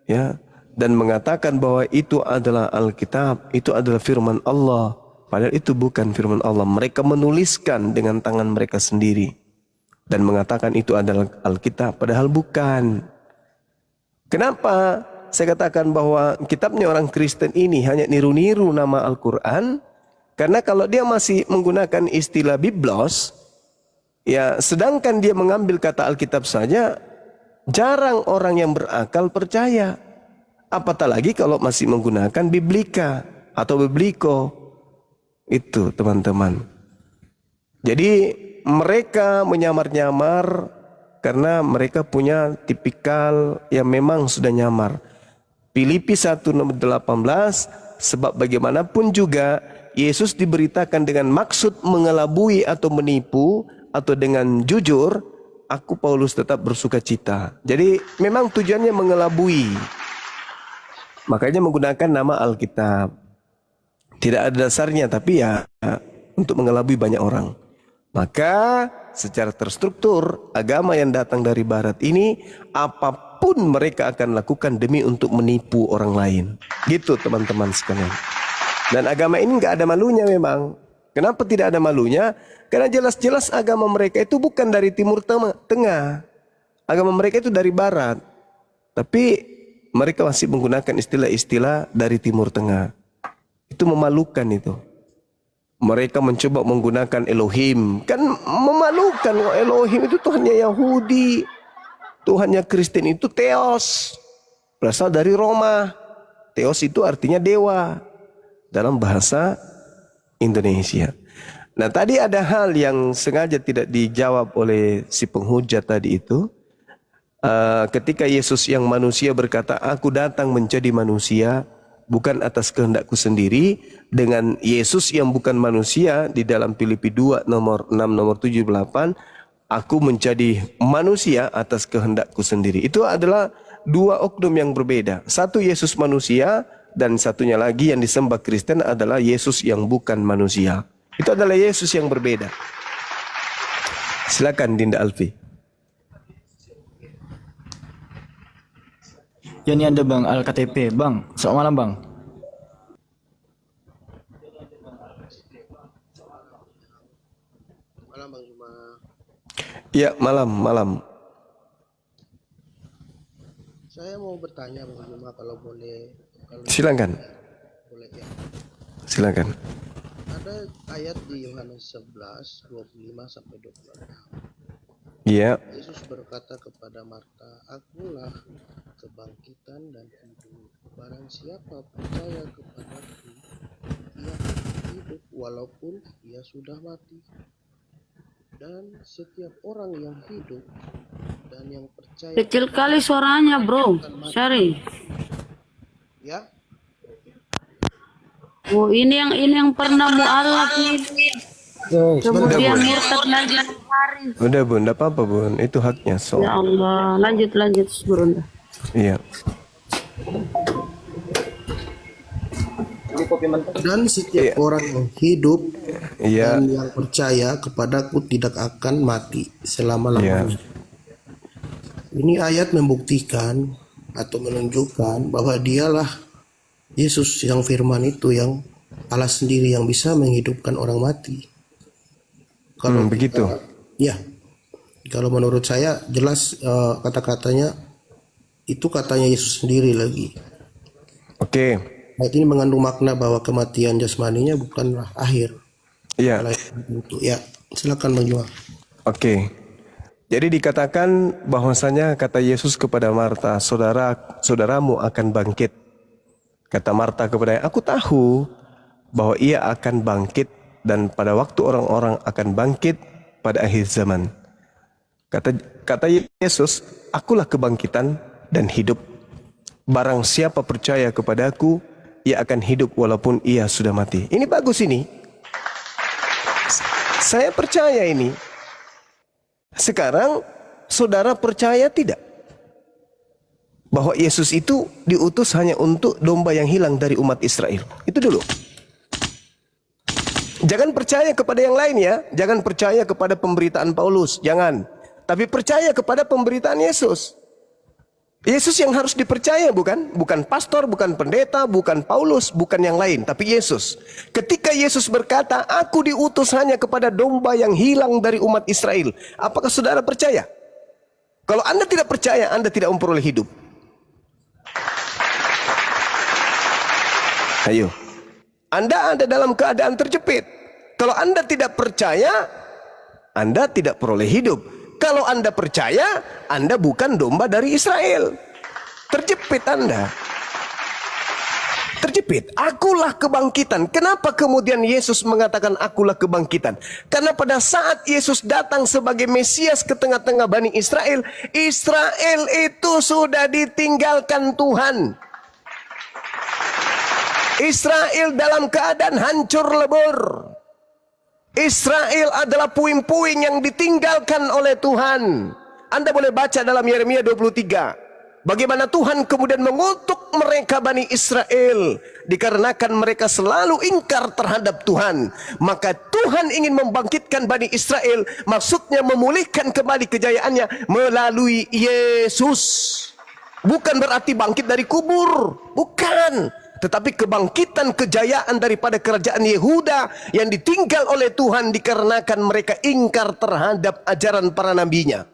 ya dan mengatakan bahwa itu adalah Alkitab, itu adalah firman Allah. Padahal itu bukan firman Allah. Mereka menuliskan dengan tangan mereka sendiri dan mengatakan itu adalah Alkitab, padahal bukan. Kenapa saya katakan bahwa kitabnya orang Kristen ini hanya niru-niru nama Al-Quran? Karena kalau dia masih menggunakan istilah Biblos, ya sedangkan dia mengambil kata Alkitab saja, jarang orang yang berakal percaya. Apatah lagi kalau masih menggunakan Biblika atau Bibliko. Itu teman-teman. Jadi mereka menyamar-nyamar karena mereka punya tipikal yang memang sudah nyamar. Filipi 1:18, sebab bagaimanapun juga Yesus diberitakan dengan maksud mengelabui atau menipu atau dengan jujur, aku Paulus tetap bersuka cita. Jadi memang tujuannya mengelabui. Makanya menggunakan nama Alkitab. Tidak ada dasarnya, tapi ya untuk mengelabui banyak orang. Maka secara terstruktur agama yang datang dari barat ini apapun mereka akan lakukan demi untuk menipu orang lain. Gitu teman-teman sekalian. Dan agama ini nggak ada malunya memang. Kenapa tidak ada malunya? Karena jelas-jelas agama mereka itu bukan dari Timur Tengah. Agama mereka itu dari barat. Tapi mereka masih menggunakan istilah-istilah dari Timur Tengah. Itu memalukan itu. Mereka mencoba menggunakan Elohim. Kan memalukan. Elohim itu Tuhannya Yahudi. Tuhannya Kristen itu Theos. Berasal dari Roma. Theos itu artinya dewa. Dalam bahasa Indonesia. Nah tadi ada hal yang sengaja tidak dijawab oleh si penghujat tadi itu. Ketika Yesus yang manusia berkata, aku datang menjadi manusia, bukan atas kehendakku sendiri, dengan Yesus yang bukan manusia di dalam Filipi 2 nomor 6 nomor 78, aku menjadi manusia atas kehendakku sendiri. Itu adalah dua oknum yang berbeda. Satu Yesus manusia dan satunya lagi yang disembah Kristen adalah Yesus yang bukan manusia. Itu adalah Yesus yang berbeda. Silakan Dinda Alfi. Ya ini ada Bang Al-KTP. Bang, selamat malam Bang. Malam Bang Juma. Ya malam. Saya mau bertanya Bang Juma kalau boleh. Silakan. Boleh ya. Silakan. Ada ayat di Yohanes 11, 25 sampai 26. Iya. Yesus berkata kepada Marta, akulah kebangkitan dan hidup. Barang siapa percaya kepadaku, ia akan hidup walaupun ia sudah mati. Dan setiap orang yang hidup dan yang percaya. Kecil kali suaranya bro, Syari. Ya. Oh ini yang pernah mualaf nih. Kemudian murtad lagi hari. Udah Bun, enggak apa-apa Bun, itu haknya. So. Ya Allah, lanjut Bunda. Iya. Dan setiap orang yang hidup Iya. dan yang percaya kepadaku tidak akan mati selama-lamanya. Ini ayat membuktikan atau menunjukkan bahwa dialah Yesus yang firman itu, yang Allah sendiri yang bisa menghidupkan orang mati. Kalau begitu. Ya, kalau menurut saya jelas kata-katanya itu katanya Yesus sendiri lagi. Oke. Ayat ini mengandung makna bahwa kematian jasmaninya bukanlah akhir. Iya. Ya, silakan Bang Jual. Oke. Jadi dikatakan bahwasanya kata Yesus kepada Marta, saudaramu akan bangkit. Kata Marta kepada, aku tahu bahwa ia akan bangkit dan pada waktu orang-orang akan bangkit pada akhir zaman. Kata Yesus, akulah kebangkitan dan hidup. Barang siapa percaya kepadaku, ia akan hidup walaupun ia sudah mati. Ini bagus ini. Saya percaya ini. Sekarang saudara percaya tidak? bahwa Yesus itu diutus hanya untuk domba yang hilang dari umat Israel. Itu dulu. Jangan percaya kepada yang lain ya. Jangan percaya kepada pemberitaan Paulus. Jangan. Tapi percaya kepada pemberitaan Yesus. Yesus yang harus dipercaya, bukan? Bukan pastor, bukan pendeta, bukan Paulus, bukan yang lain, tapi Yesus. Ketika Yesus berkata, aku diutus hanya kepada domba yang hilang dari umat Israel. Apakah saudara percaya? Kalau Anda tidak percaya, Anda tidak memperoleh hidup. Ayo. Anda ada dalam keadaan terjepit. Kalau Anda tidak percaya, Anda tidak peroleh hidup. Kalau Anda percaya, Anda bukan domba dari Israel. Terjepit Anda. Terjepit. Akulah kebangkitan. Kenapa kemudian Yesus mengatakan akulah kebangkitan? Karena pada saat Yesus datang sebagai Mesias ke tengah-tengah Bani Israel, Israel itu sudah ditinggalkan Tuhan. Israel dalam keadaan hancur lebur. Israel adalah puing-puing yang ditinggalkan oleh Tuhan. Anda boleh baca dalam Yeremia 23. Bagaimana Tuhan kemudian mengutuk mereka Bani Israel. Dikarenakan mereka selalu ingkar terhadap Tuhan. Maka Tuhan ingin membangkitkan Bani Israel. Maksudnya memulihkan kembali kejayaannya melalui Yesus. Bukan berarti bangkit dari kubur. Bukan. Tetapi kebangkitan kejayaan daripada kerajaan Yehuda yang ditinggal oleh Tuhan dikarenakan mereka ingkar terhadap ajaran para nabinya.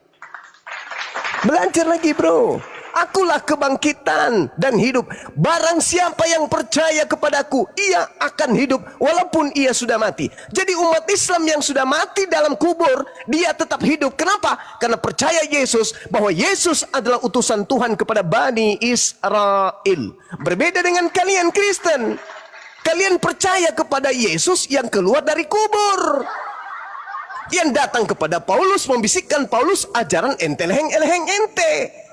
Belajar lagi bro. Akulah kebangkitan dan hidup. Barang siapa yang percaya kepadaku, ia akan hidup walaupun ia sudah mati. Jadi umat Islam yang sudah mati dalam kubur, dia tetap hidup. Kenapa? Karena percaya Yesus, bahwa Yesus adalah utusan Tuhan kepada Bani Israel. Berbeda dengan kalian Kristen. Kalian percaya kepada Yesus yang keluar dari kubur. Yang datang kepada Paulus, membisikkan Paulus ajaran elheng ente.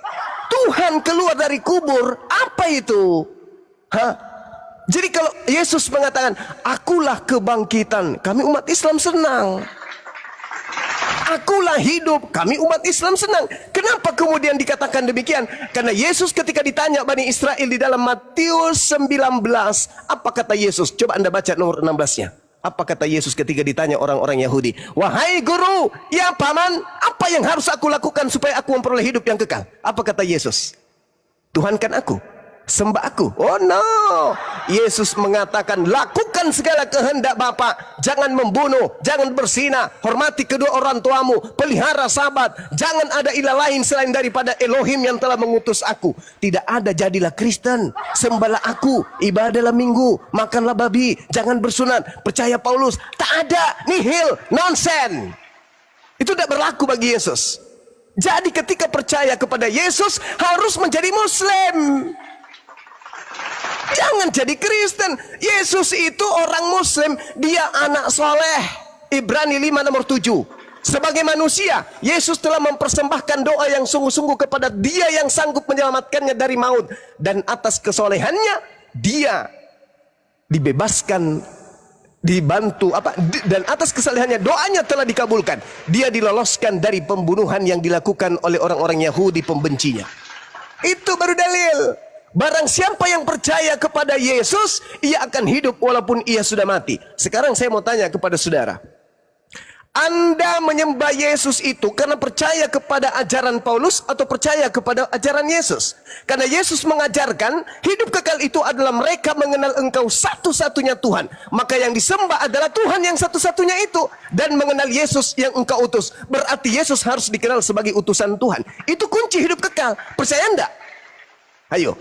Tuhan keluar dari kubur, apa itu? Hah? Jadi kalau Yesus mengatakan, akulah kebangkitan, kami umat Islam senang. Akulah hidup, kami umat Islam senang. Kenapa kemudian dikatakan demikian? Karena Yesus ketika ditanya Bani Israel di dalam Matius 19, apa kata Yesus? Coba Anda baca nomor 16-nya. Apa kata Yesus ketika ditanya orang-orang Yahudi? Wahai guru, ya paman, apa yang harus aku lakukan supaya aku memperoleh hidup yang kekal? Apa kata Yesus? Tuhankan aku, sembah aku. Oh no. Yesus mengatakan, lakukan segala kehendak Bapa. Jangan membunuh, jangan berzina, hormati kedua orang tuamu, pelihara sabat, jangan ada ilah lain selain daripada Elohim yang telah mengutus aku. Tidak ada, jadilah Kristen, sembahlah aku, ibadahlah minggu, makanlah babi, jangan bersunat. Percaya Paulus, tak ada, nihil, nonsen. Itu tidak berlaku bagi Yesus. Jadi ketika percaya kepada Yesus harus menjadi Muslim. Jangan jadi Kristen. Yesus itu orang Muslim. Dia anak soleh. Ibrani 5 nomor 7. Sebagai manusia, Yesus telah mempersembahkan doa yang sungguh-sungguh kepada Dia yang sanggup menyelamatkannya dari maut. Dan atas kesolehannya, Dia dibebaskan, dibantu, dan atas kesalehannya doanya telah dikabulkan. Dia diloloskan dari pembunuhan yang dilakukan oleh orang-orang Yahudi pembencinya. Itu baru dalil. Barang siapa yang percaya kepada Yesus, ia akan hidup walaupun ia sudah mati. Sekarang saya mau tanya kepada saudara. Anda menyembah Yesus itu karena percaya kepada ajaran Paulus atau percaya kepada ajaran Yesus? Karena Yesus mengajarkan hidup kekal itu adalah mereka mengenal Engkau satu-satunya Tuhan. Maka yang disembah adalah Tuhan yang satu-satunya itu. Dan mengenal Yesus yang Engkau utus. Berarti Yesus harus dikenal sebagai utusan Tuhan. Itu kunci hidup kekal. Percaya enggak? Ayo.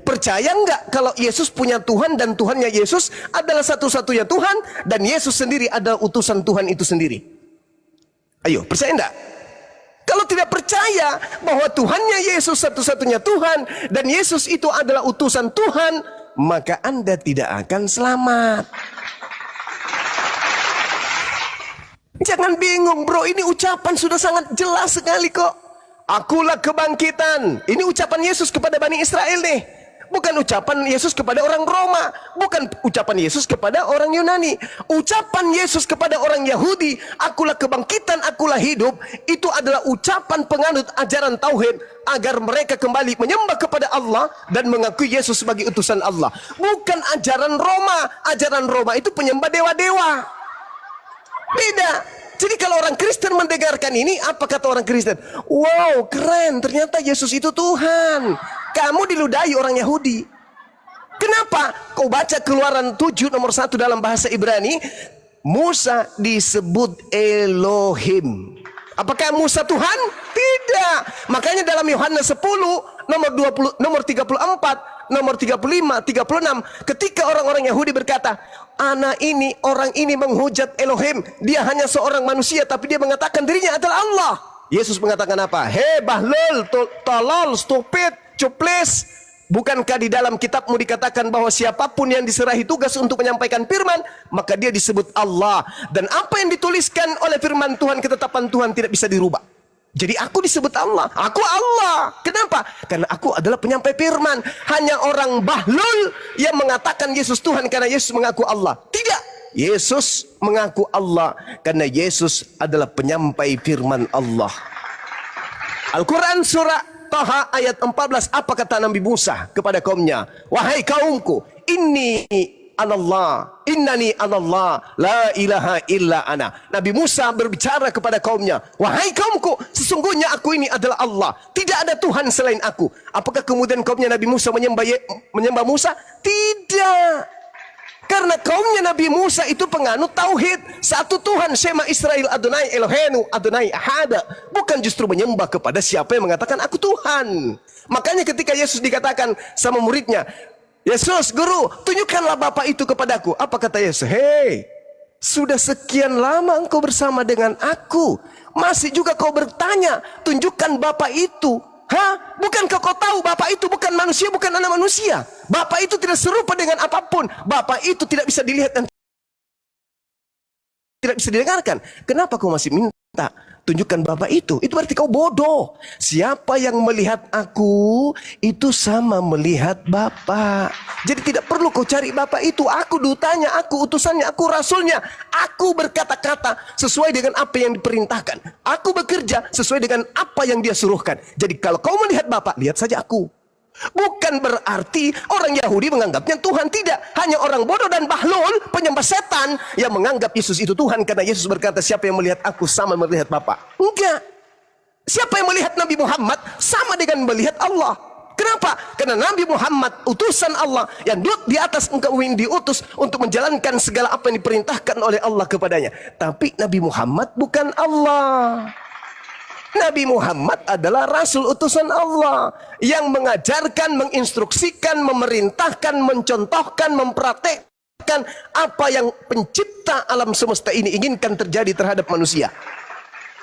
Percaya enggak kalau Yesus punya Tuhan dan Tuhannya Yesus adalah satu-satunya Tuhan dan Yesus sendiri adalah utusan Tuhan itu sendiri? Ayo, percaya enggak? Kalau tidak percaya bahwa Tuhannya Yesus satu-satunya Tuhan dan Yesus itu adalah utusan Tuhan, maka Anda tidak akan selamat. Jangan bingung bro, ini ucapan sudah sangat jelas sekali kok. Akulah kebangkitan. Ini ucapan Yesus kepada Bani Israel nih. Bukan ucapan Yesus kepada orang Roma, bukan ucapan Yesus kepada orang Yunani. Ucapan Yesus kepada orang Yahudi, akulah kebangkitan, akulah hidup, itu adalah ucapan penganut ajaran tauhid agar mereka kembali menyembah kepada Allah dan mengakui Yesus sebagai utusan Allah. Bukan ajaran Roma. Ajaran Roma itu penyembah dewa-dewa. Beda. Jadi kalau orang Kristen mendengarkan ini, apa kata orang Kristen? Wow, keren, ternyata Yesus itu Tuhan. Kamu diludahi orang Yahudi. Kenapa? Kau baca Keluaran 7 nomor 1 dalam bahasa Ibrani, Musa disebut Elohim. Apakah Musa Tuhan? Tidak. Makanya dalam Yohanes 10 nomor 20, nomor 34, nomor 35, 36, ketika orang-orang Yahudi berkata, anak ini, orang ini menghujat Elohim, dia hanya seorang manusia tapi dia mengatakan dirinya adalah Allah. Yesus mengatakan apa? Hei bahlul, tolol, stupid, cuplis, bukankah di dalam kitabmu dikatakan bahwa siapapun yang diserahi tugas untuk menyampaikan firman, maka dia disebut Allah. Dan apa yang dituliskan oleh firman Tuhan, ketetapan Tuhan tidak bisa dirubah. Jadi aku disebut Allah. Aku Allah. Kenapa? Karena aku adalah penyampai firman. Hanya orang bahlul yang mengatakan Yesus Tuhan karena Yesus mengaku Allah. Tidak. Yesus mengaku Allah karena Yesus adalah penyampai firman Allah. Al-Quran surah Taha ayat 14, apa kata Nabi Musa kepada kaumnya? Wahai kaumku, innani anallah, la ilaha illa ana. Nabi Musa berbicara kepada kaumnya, wahai kaumku, sesungguhnya aku ini adalah Allah, tidak ada Tuhan selain aku. Apakah kemudian kaumnya Nabi Musa menyembah Musa? Tidak. Karena kaumnya Nabi Musa itu penganut tauhid, satu Tuhan, Shema Israel Adonai Elohenu Adonai Ahada, bukan justru menyembah kepada siapa yang mengatakan aku Tuhan. Makanya ketika Yesus dikatakan sama muridnya, Yesus guru, tunjukkanlah Bapa itu kepadaku. Apa kata Yesus? Hei, sudah sekian lama engkau bersama dengan aku, masih juga kau bertanya, tunjukkan Bapa itu. Hah? Bukankah kau tahu Bapa itu bukan manusia, bukan anak manusia? Bapa itu tidak serupa dengan apapun. Bapa itu tidak bisa dilihat dan tidak bisa didengarkan. Kenapa kau masih minta tunjukkan Bapa itu? Itu berarti kau bodoh. Siapa yang melihat aku, itu sama melihat Bapa. Jadi tidak perlu kau cari Bapa itu. Aku dutanya, aku utusannya, aku rasulnya. Aku berkata-kata sesuai dengan apa yang diperintahkan. Aku bekerja sesuai dengan apa yang dia suruhkan. Jadi kalau kau melihat Bapa, lihat saja aku. Bukan berarti orang Yahudi menganggapnya Tuhan. Tidak. Hanya orang bodoh dan bahlul, penyembah setan, yang menganggap Yesus itu Tuhan. Karena Yesus berkata, siapa yang melihat aku sama melihat Bapa. Enggak. Siapa yang melihat Nabi Muhammad sama dengan melihat Allah. Kenapa? Karena Nabi Muhammad utusan Allah yang di atas engkau ini diutus untuk menjalankan segala apa yang diperintahkan oleh Allah kepadanya. Tapi Nabi Muhammad bukan Allah. Nabi Muhammad adalah Rasul utusan Allah yang mengajarkan, menginstruksikan, memerintahkan, mencontohkan, mempraktekkan apa yang pencipta alam semesta ini inginkan terjadi terhadap manusia.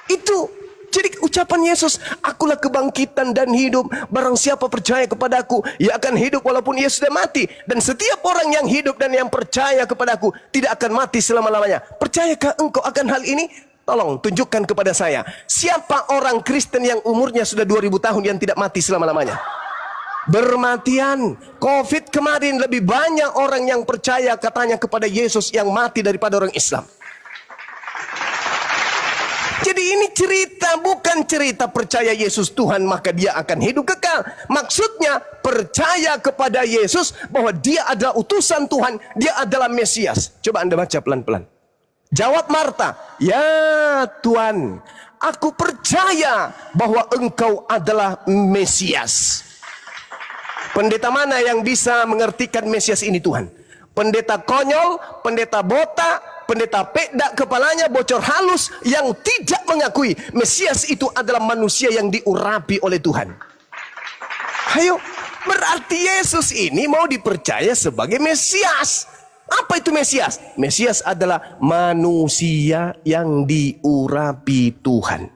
Itu. Jadi ucapan Yesus, akulah kebangkitan dan hidup. Barang siapa percaya kepadaku, ia akan hidup walaupun ia sudah mati. Dan setiap orang yang hidup dan yang percaya kepadaku tidak akan mati selama-lamanya. Percayakah engkau akan hal ini? Tolong tunjukkan kepada saya. Siapa orang Kristen yang umurnya sudah 2000 tahun yang tidak mati selama-lamanya? Bermatian. Covid kemarin lebih banyak orang yang percaya katanya kepada Yesus yang mati daripada orang Islam. Jadi ini cerita, bukan cerita percaya Yesus Tuhan maka dia akan hidup kekal. Maksudnya percaya kepada Yesus bahwa dia adalah utusan Tuhan, dia adalah Mesias. Coba Anda baca pelan-pelan. Jawab Marta, ya Tuhan, aku percaya bahwa engkau adalah Mesias. Pendeta mana yang bisa mengertikan Mesias ini Tuhan? Pendeta konyol, pendeta botak, pendeta pedak kepalanya bocor halus yang tidak mengakui Mesias itu adalah manusia yang diurapi oleh Tuhan. Ayo, berarti Yesus ini mau dipercaya sebagai Mesias. Apa itu Mesias? Mesias adalah manusia yang diurapi Tuhan.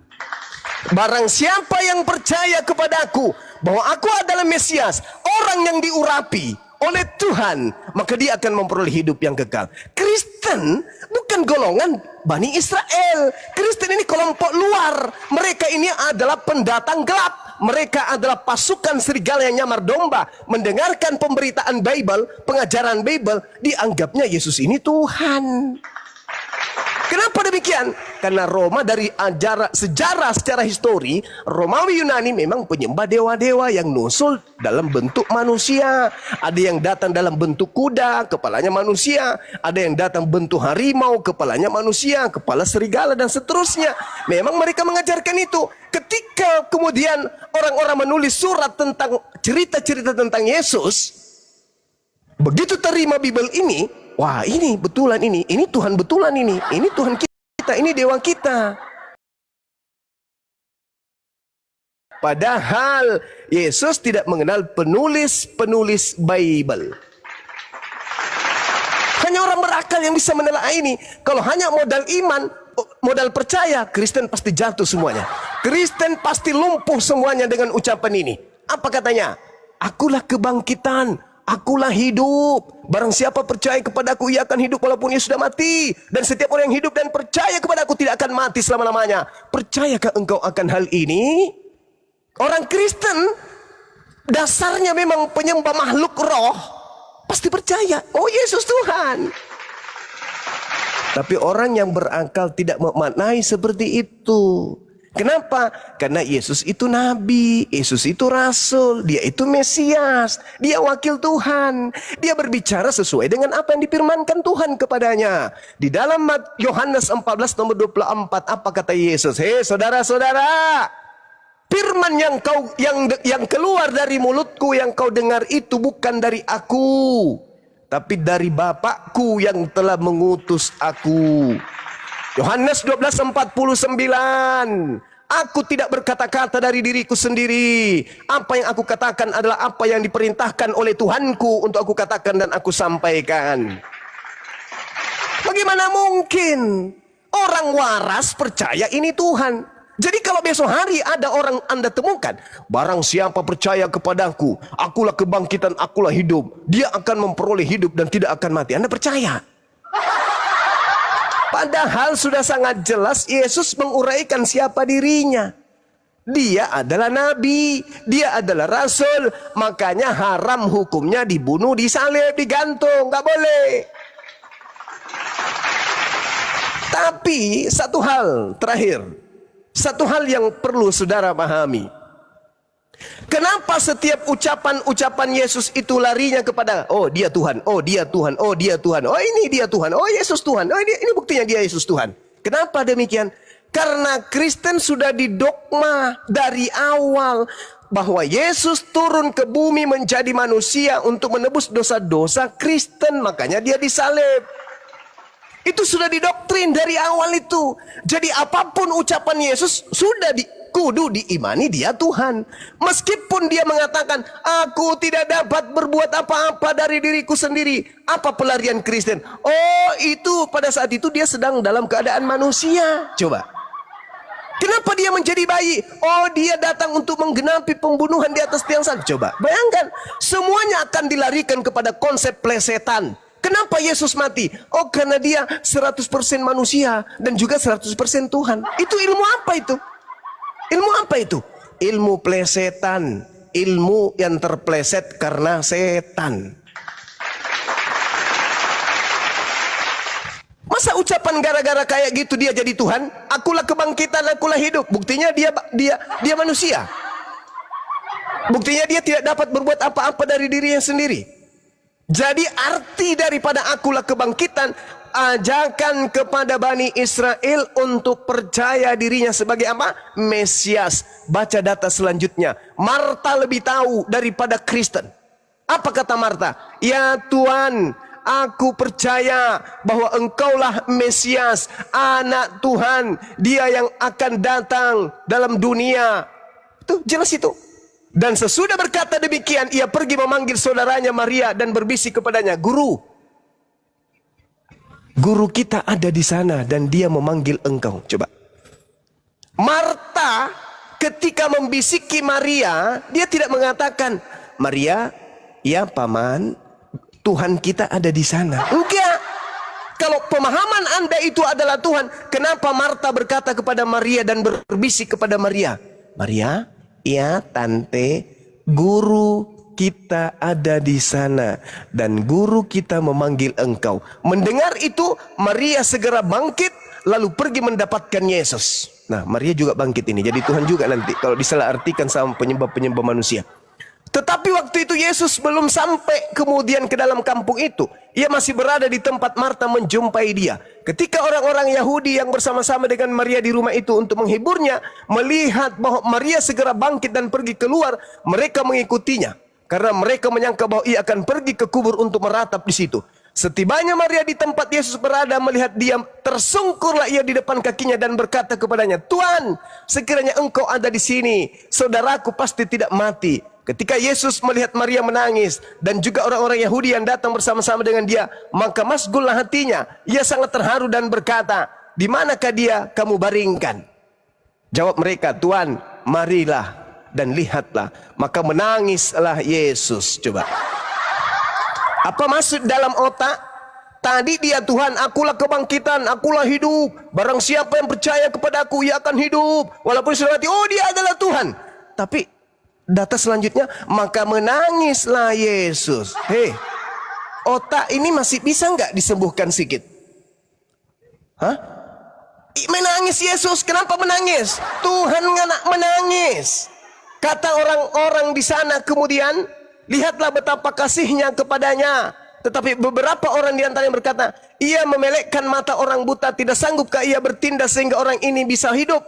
Barang siapa yang percaya kepadaku bahwa aku adalah Mesias, orang yang diurapi oleh Tuhan, maka dia akan memperoleh hidup yang kekal. Kristen bukan golongan Bani Israel. Kristen ini kelompok luar. Mereka ini adalah pendatang gelap. mereka adalah pasukan serigala yang nyamar domba. Mendengarkan pemberitaan Bible, pengajaran Bible, dianggapnya Yesus ini Tuhan. Kenapa demikian? Karena Roma dari sejarah secara histori, Romawi Yunani memang penyembah dewa-dewa yang nusul dalam bentuk manusia. Ada yang datang dalam bentuk kuda, kepalanya manusia. Ada yang datang bentuk harimau, kepalanya manusia, kepala serigala, dan seterusnya. Memang mereka mengajarkan itu. Ketika kemudian orang-orang menulis surat tentang cerita-cerita tentang Yesus, begitu terima Bible ini, wah ini betulan ini Tuhan betulan ini Tuhan kita, ini dewa kita. Padahal Yesus tidak mengenal penulis-penulis Bible. Hanya orang berakal yang bisa menelaah ini. Kalau hanya modal iman, modal percaya, Kristen pasti jatuh semuanya. Kristen pasti lumpuh semuanya dengan ucapan ini. Apa katanya? Akulah kebangkitan, akulah hidup. Barang siapa percaya kepadaku, ia akan hidup walaupun ia sudah mati. Dan setiap orang yang hidup dan percaya kepadaku tidak akan mati selama-lamanya. Percayakah engkau akan hal ini? Orang Kristen dasarnya memang penyembah makhluk roh, pasti percaya, oh Yesus Tuhan. Tapi orang yang berakal tidak memaknai seperti itu. Kenapa? Karena Yesus itu nabi, Yesus itu rasul, dia itu Mesias, dia wakil Tuhan. Dia berbicara sesuai dengan apa yang difirmankan Tuhan kepadanya. Di dalam Yohanes 14 nomor 24, apa kata Yesus? Hei saudara-saudara, firman yang keluar dari mulutku yang kau dengar itu bukan dari aku, tapi dari Bapakku yang telah mengutus aku. Yohanes 12:49. Aku tidak berkata-kata dari diriku sendiri. Apa yang aku katakan adalah apa yang diperintahkan oleh Tuhanku untuk aku katakan dan aku sampaikan. Bagaimana mungkin orang waras percaya ini Tuhan? Jadi kalau besok hari ada orang Anda temukan, barang siapa percaya kepadaku, akulah kebangkitan, akulah hidup, dia akan memperoleh hidup dan tidak akan mati. Anda percaya? Padahal sudah sangat jelas Yesus menguraikan siapa dirinya. Dia adalah nabi, dia adalah rasul, makanya haram hukumnya dibunuh, disalib, digantung, nggak boleh. Tapi satu hal terakhir, satu hal yang perlu saudara pahami. Kenapa setiap ucapan-ucapan Yesus itu larinya kepada, oh dia Tuhan, oh dia Tuhan, oh dia Tuhan, oh ini dia Tuhan, oh Yesus Tuhan, oh ini buktinya dia Yesus Tuhan. Kenapa demikian? Karena Kristen sudah didogma dari awal bahwa Yesus turun ke bumi menjadi manusia untuk menebus dosa-dosa Kristen, makanya dia disalib. Itu sudah didoktrin dari awal itu. Jadi apapun ucapan Yesus sudah kudu diimani dia Tuhan. Meskipun dia mengatakan, aku tidak dapat berbuat apa-apa dari diriku sendiri. Apa pelarian Kristen? Oh itu pada saat itu dia sedang dalam keadaan manusia. Coba. Kenapa dia menjadi bayi? Oh dia datang untuk menggenapi pembunuhan di atas tiang salib. Coba bayangkan, semuanya akan dilarikan kepada konsep plesetan. Kenapa Yesus mati? Oh karena dia 100% manusia dan juga 100% Tuhan. Itu ilmu apa itu? Ilmu apa itu? Ilmu plesetan. Ilmu yang terpleset karena setan. Masa ucapan gara-gara kayak gitu dia jadi Tuhan? Akulah kebangkitan, akulah hidup. Buktinya dia manusia. Buktinya dia tidak dapat berbuat apa-apa dari dirinya sendiri. Jadi arti daripada akulah kebangkitan, ajakan kepada Bani Israel untuk percaya dirinya sebagai apa? Mesias. Baca data selanjutnya. Marta lebih tahu daripada Kristen. Apa kata Marta? Ya Tuhan, aku percaya bahwa engkaulah Mesias, anak Tuhan, dia yang akan datang dalam dunia. Itu jelas itu. Dan sesudah berkata demikian, ia pergi memanggil saudaranya Maria dan berbisik kepadanya, Guru kita ada di sana dan dia memanggil engkau. Coba. Marta ketika membisiki Maria, dia tidak mengatakan, Maria, ya paman, Tuhan kita ada di sana. Enggak. Kalau pemahaman Anda itu adalah Tuhan, kenapa Marta berkata kepada Maria dan berbisik kepada Maria, Maria, Ya tante, guru kita ada di sana dan guru kita memanggil engkau. Mendengar itu, Maria segera bangkit lalu pergi mendapatkan Yesus. Nah, Maria juga bangkit ini. Jadi Tuhan juga nanti kalau disalahartikan sama penyembah-penyembah manusia. Tetapi waktu itu Yesus belum sampai kemudian ke dalam kampung itu. Ia masih berada di tempat Marta menjumpai dia. Ketika orang-orang Yahudi yang bersama-sama dengan Maria di rumah itu untuk menghiburnya, melihat bahwa Maria segera bangkit dan pergi keluar, mereka mengikutinya. Karena mereka menyangka bahwa ia akan pergi ke kubur untuk meratap di situ. Setibanya Maria di tempat Yesus berada, melihat dia, tersungkurlah ia di depan kakinya dan berkata kepadanya, Tuhan, sekiranya engkau ada di sini, saudaraku pasti tidak mati. Ketika Yesus melihat Maria menangis dan juga orang-orang Yahudi yang datang bersama-sama dengan dia, maka masgullah hatinya. Ia sangat terharu dan berkata, di manakah dia kamu baringkan? Jawab mereka, Tuhan, marilah dan lihatlah. Maka menangislah Yesus. Coba. Apa maksud dalam otak? Tadi dia, Tuhan, akulah kebangkitan, akulah hidup. Barang siapa yang percaya kepada aku, ia akan hidup. Walaupun sudah mati, oh dia adalah Tuhan. Tapi data selanjutnya, maka menangislah Yesus. Hei, otak ini masih bisa nggak disembuhkan sedikit? Hah? Menangis Yesus, kenapa menangis? Tuhan nggak menangis. Kata orang-orang di sana kemudian, lihatlah betapa kasihnya kepadanya. Tetapi beberapa orang di antaranya berkata, ia memelekkan mata orang buta, tidak sanggupkah ia bertindak sehingga orang ini bisa hidup?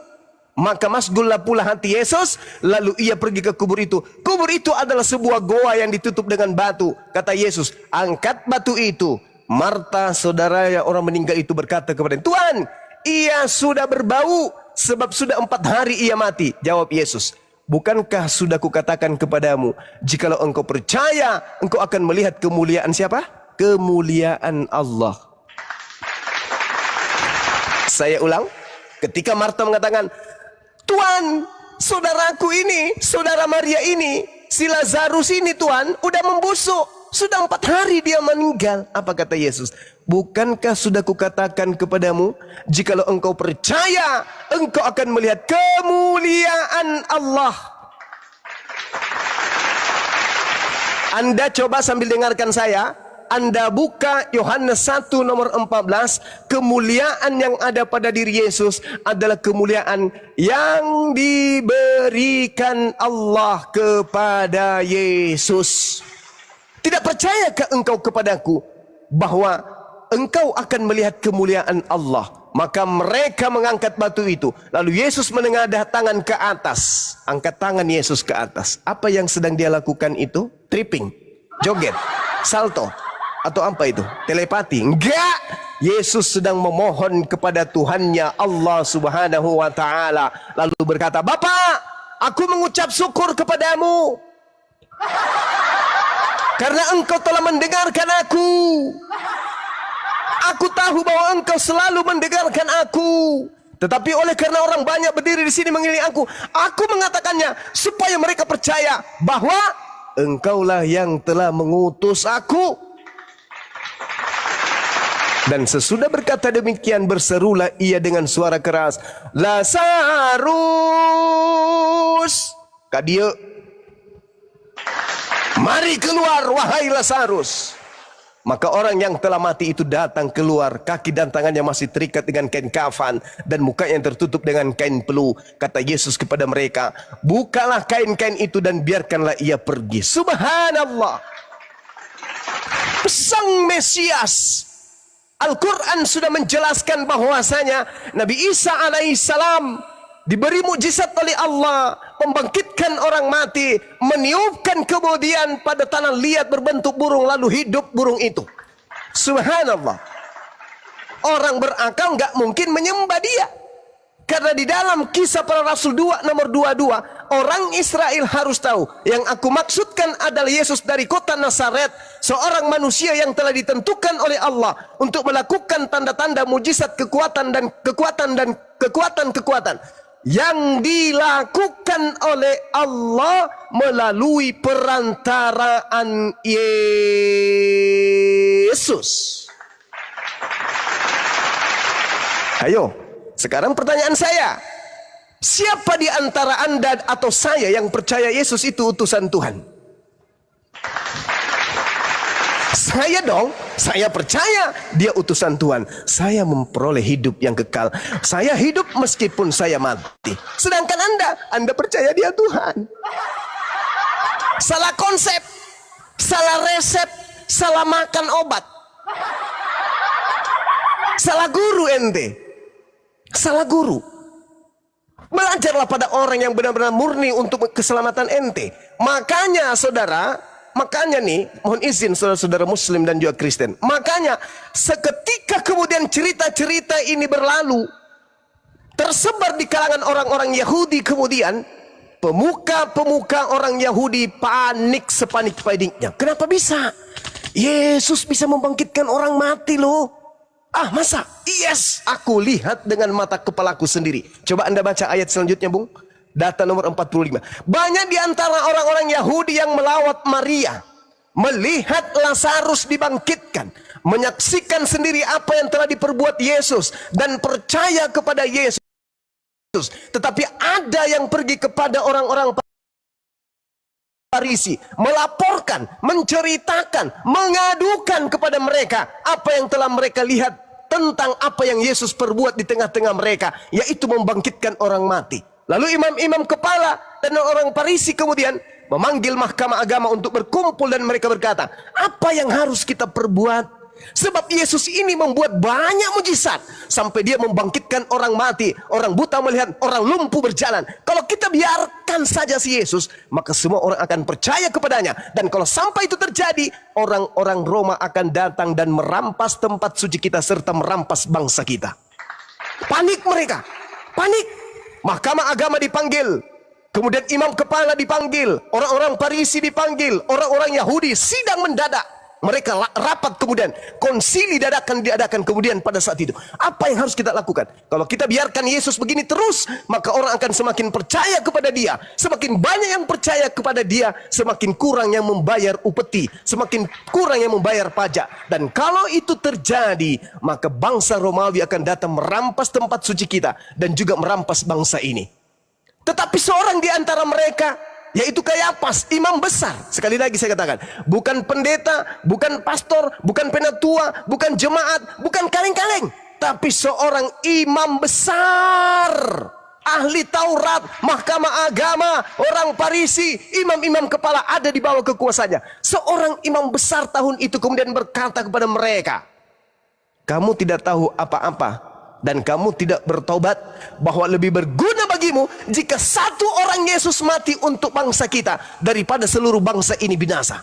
Maka masgullah pula hati Yesus, lalu ia pergi ke kubur itu. Kubur itu adalah sebuah goa yang ditutup dengan batu. Kata Yesus, angkat batu itu. Marta, saudaranya orang meninggal itu berkata kepada Tuhan, ia sudah berbau sebab sudah 4 hari ia mati. Jawab Yesus, bukankah sudah kukatakan kepadamu, jikalau engkau percaya, engkau akan melihat kemuliaan siapa? Kemuliaan Allah. Saya ulang, ketika Marta mengatakan, Tuhan, saudaraku ini, saudara Maria ini, si Lazarus ini Tuhan, udah membusuk. Sudah 4 hari dia meninggal. Apa kata Yesus? Bukankah sudah kukatakan kepadamu, jikalau engkau percaya, engkau akan melihat kemuliaan Allah. Anda coba sambil dengarkan saya. Anda buka Yohanes 1 nomor 14. Kemuliaan yang ada pada diri Yesus adalah kemuliaan yang diberikan Allah kepada Yesus. Tidak percayakah engkau kepadaku bahwa engkau akan melihat kemuliaan Allah? Maka mereka mengangkat batu itu. Lalu Yesus menengadah tangan ke atas. Angkat tangan Yesus ke atas. Apa yang sedang dia lakukan itu? Tripping, joget, salto, atau apa itu? Telepati? Enggak. Yesus sedang memohon kepada Tuhannya Allah Subhanahu wa taala. Lalu berkata, Bapa, aku mengucap syukur kepadamu karena engkau telah mendengarkan aku. Aku tahu bahwa engkau selalu mendengarkan aku. Tetapi oleh karena orang banyak berdiri di sini mengiringi aku mengatakannya supaya mereka percaya bahwa engkaulah yang telah mengutus aku. Dan sesudah berkata demikian, berserulah ia dengan suara keras, Lazarus, kadia, mari keluar wahai Lazarus. Maka orang yang telah mati itu datang keluar, kaki dan tangannya masih terikat dengan kain kafan dan mukanya yang tertutup dengan kain peluh. Kata Yesus kepada mereka, bukalah kain-kain itu dan biarkanlah ia pergi. Subhanallah. Sang Mesias, Al-Quran sudah menjelaskan bahwasanya Nabi Isa alaihissalam diberi mukjizat oleh Allah, membangkitkan orang mati, meniupkan kemudian pada tanah liat berbentuk burung, lalu hidup burung itu. Subhanallah. Orang berakal nggak mungkin menyembah dia. Karena di dalam Kisah Para Rasul 2 nomor 22, orang Israel harus tahu, yang aku maksudkan adalah Yesus dari kota Nazaret, seorang manusia yang telah ditentukan oleh Allah untuk melakukan tanda-tanda mujizat kekuatan yang dilakukan oleh Allah melalui perantaraan Yesus. Ayo, sekarang pertanyaan saya, Siapa di antara Anda atau saya yang percaya Yesus itu utusan Tuhan? Saya dong, saya percaya dia utusan Tuhan. Saya memperoleh hidup yang kekal. Saya hidup meskipun saya mati. Sedangkan Anda percaya dia Tuhan. Salah konsep, salah resep, salah makan obat. Salah guru ente. Salah guru. Belajarlah pada orang yang benar-benar murni untuk keselamatan ente. Makanya saudara, makanya nih, mohon izin saudara-saudara muslim dan juga Kristen. Makanya seketika kemudian cerita-cerita ini berlalu, tersebar di kalangan orang-orang Yahudi, kemudian pemuka-pemuka orang Yahudi panik sepanik-paniknya. Kenapa bisa? Yesus bisa membangkitkan orang mati loh. Ah, masa? Yes, aku lihat dengan mata kepalaku sendiri. Coba Anda baca ayat selanjutnya, Bung. Data nomor 45. Banyak di antara orang-orang Yahudi yang melawat Maria, melihat Lazarus dibangkitkan, menyaksikan sendiri apa yang telah diperbuat Yesus, dan percaya kepada Yesus. Tetapi ada yang pergi kepada orang-orang Farisi, melaporkan, menceritakan, mengadukan kepada mereka apa yang telah mereka lihat tentang apa yang Yesus perbuat di tengah-tengah mereka, yaitu membangkitkan orang mati. Lalu imam-imam kepala dan orang Farisi kemudian memanggil mahkamah agama untuk berkumpul, dan mereka berkata, apa yang harus kita perbuat? Sebab Yesus ini membuat banyak mujizat, sampai dia membangkitkan orang mati, orang buta melihat, orang lumpuh berjalan. Kalau kita biarkan saja si Yesus, maka semua orang akan percaya kepadanya. Dan kalau sampai itu terjadi, orang-orang Roma akan datang dan merampas tempat suci kita serta merampas bangsa kita. Panik mereka, panik. Mahkamah agama dipanggil, kemudian imam kepala dipanggil, orang-orang Farisi dipanggil, orang-orang Yahudi sidang mendadak. Mereka rapat, kemudian konsili diadakan kemudian pada saat itu. Apa yang harus kita lakukan? Kalau kita biarkan Yesus begini terus, maka orang akan semakin percaya kepada dia. Semakin banyak yang percaya kepada dia, semakin kurang yang membayar upeti, semakin kurang yang membayar pajak. Dan kalau itu terjadi, maka bangsa Romawi akan datang merampas tempat suci kita dan juga merampas bangsa ini. Tetapi seorang di antara mereka, yaitu Kayafas, imam besar. Sekali lagi saya katakan, bukan pendeta, bukan pastor, bukan penatua, bukan jemaat, bukan kaleng-kaleng, tapi seorang imam besar, ahli Taurat, mahkamah agama, orang Farisi, imam-imam kepala ada di bawah kekuasaannya. Seorang imam besar tahun itu kemudian berkata kepada mereka, kamu tidak tahu apa-apa dan kamu tidak bertobat, bahwa lebih berguna bagimu jika satu orang Yesus mati untuk bangsa kita daripada seluruh bangsa ini binasa.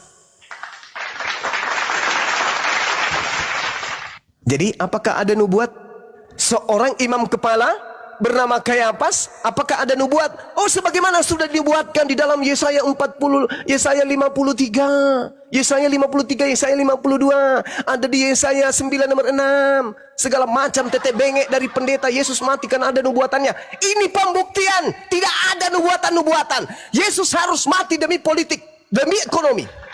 Jadi apakah ada nubuat? Seorang imam kepala bernama Kayafas, apakah ada nubuat? Oh, sebagaimana sudah dibuatkan di dalam Yesaya 40, Yesaya 53, Yesaya 53, Yesaya 52, ada di Yesaya 9 nomor 6. Segala macam tetek bengek dari pendeta Yesus mati karena ada nubuatannya. Ini pembuktian, tidak ada nubuatan-nubuatan. Yesus harus mati demi politik, demi ekonomi.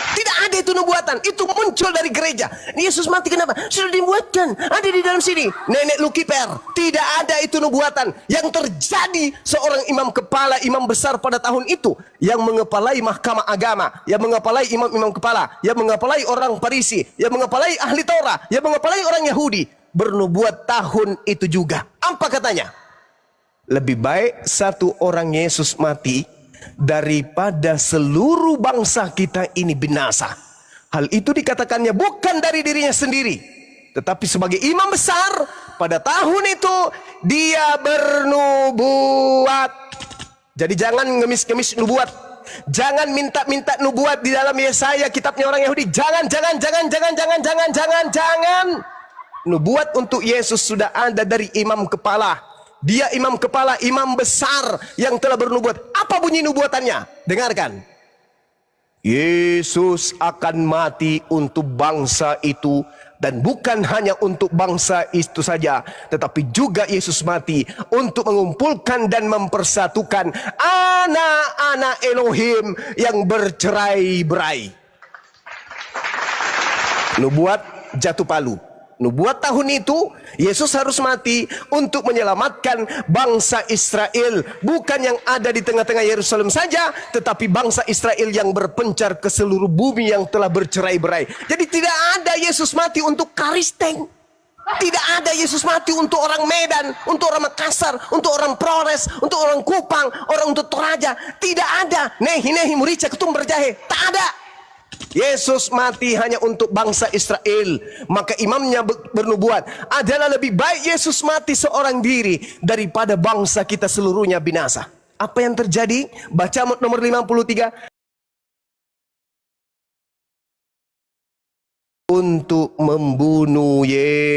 Tidak ada itu nubuatan, itu muncul dari gereja. Yesus mati kenapa? Sudah dibuatkan, ada di dalam sini. Nenek Lukiper, tidak ada itu nubuatan. Yang terjadi, seorang imam kepala, imam besar pada tahun itu, yang mengepalai mahkamah agama, yang mengepalai imam-imam kepala, yang mengepalai orang Farisi, yang mengepalai ahli Taurat, yang mengepalai orang Yahudi, bernubuat tahun itu juga. Apa katanya? Lebih baik satu orang Yesus mati daripada seluruh bangsa kita ini binasa. Hal itu dikatakannya bukan dari dirinya sendiri, tetapi sebagai imam besar pada tahun itu dia bernubuat. Jadi jangan ngemis-ngemis nubuat, jangan minta-minta nubuat di dalam Yesaya, kitabnya orang Yahudi. Jangan. Nubuat untuk Yesus sudah ada dari imam kepala. Dia imam kepala, imam besar yang telah bernubuat. Apa bunyi nubuatannya? Dengarkan. Yesus akan mati untuk bangsa itu, dan bukan hanya untuk bangsa itu saja, tetapi juga Yesus mati untuk mengumpulkan dan mempersatukan anak-anak Elohim yang bercerai-berai. Nubuat jatuh palu. Nubuat tahun itu, Yesus harus mati untuk menyelamatkan bangsa Israel. Bukan yang ada di tengah-tengah Yerusalem saja, tetapi bangsa Israel yang berpencar ke seluruh bumi yang telah bercerai-berai. Jadi tidak ada Yesus mati untuk Karisteng. Tidak ada Yesus mati untuk orang Medan, untuk orang Makassar, untuk orang Flores, untuk orang Kupang, orang untuk Toraja. Tidak ada. Nehi Murica Ketum Berjahe. Tak ada. Yesus mati hanya untuk bangsa Israel. Maka imamnya bernubuat, adalah lebih baik Yesus mati seorang diri daripada bangsa kita seluruhnya binasa. Apa yang terjadi? Baca nomor 53. Untuk membunuh Yesus.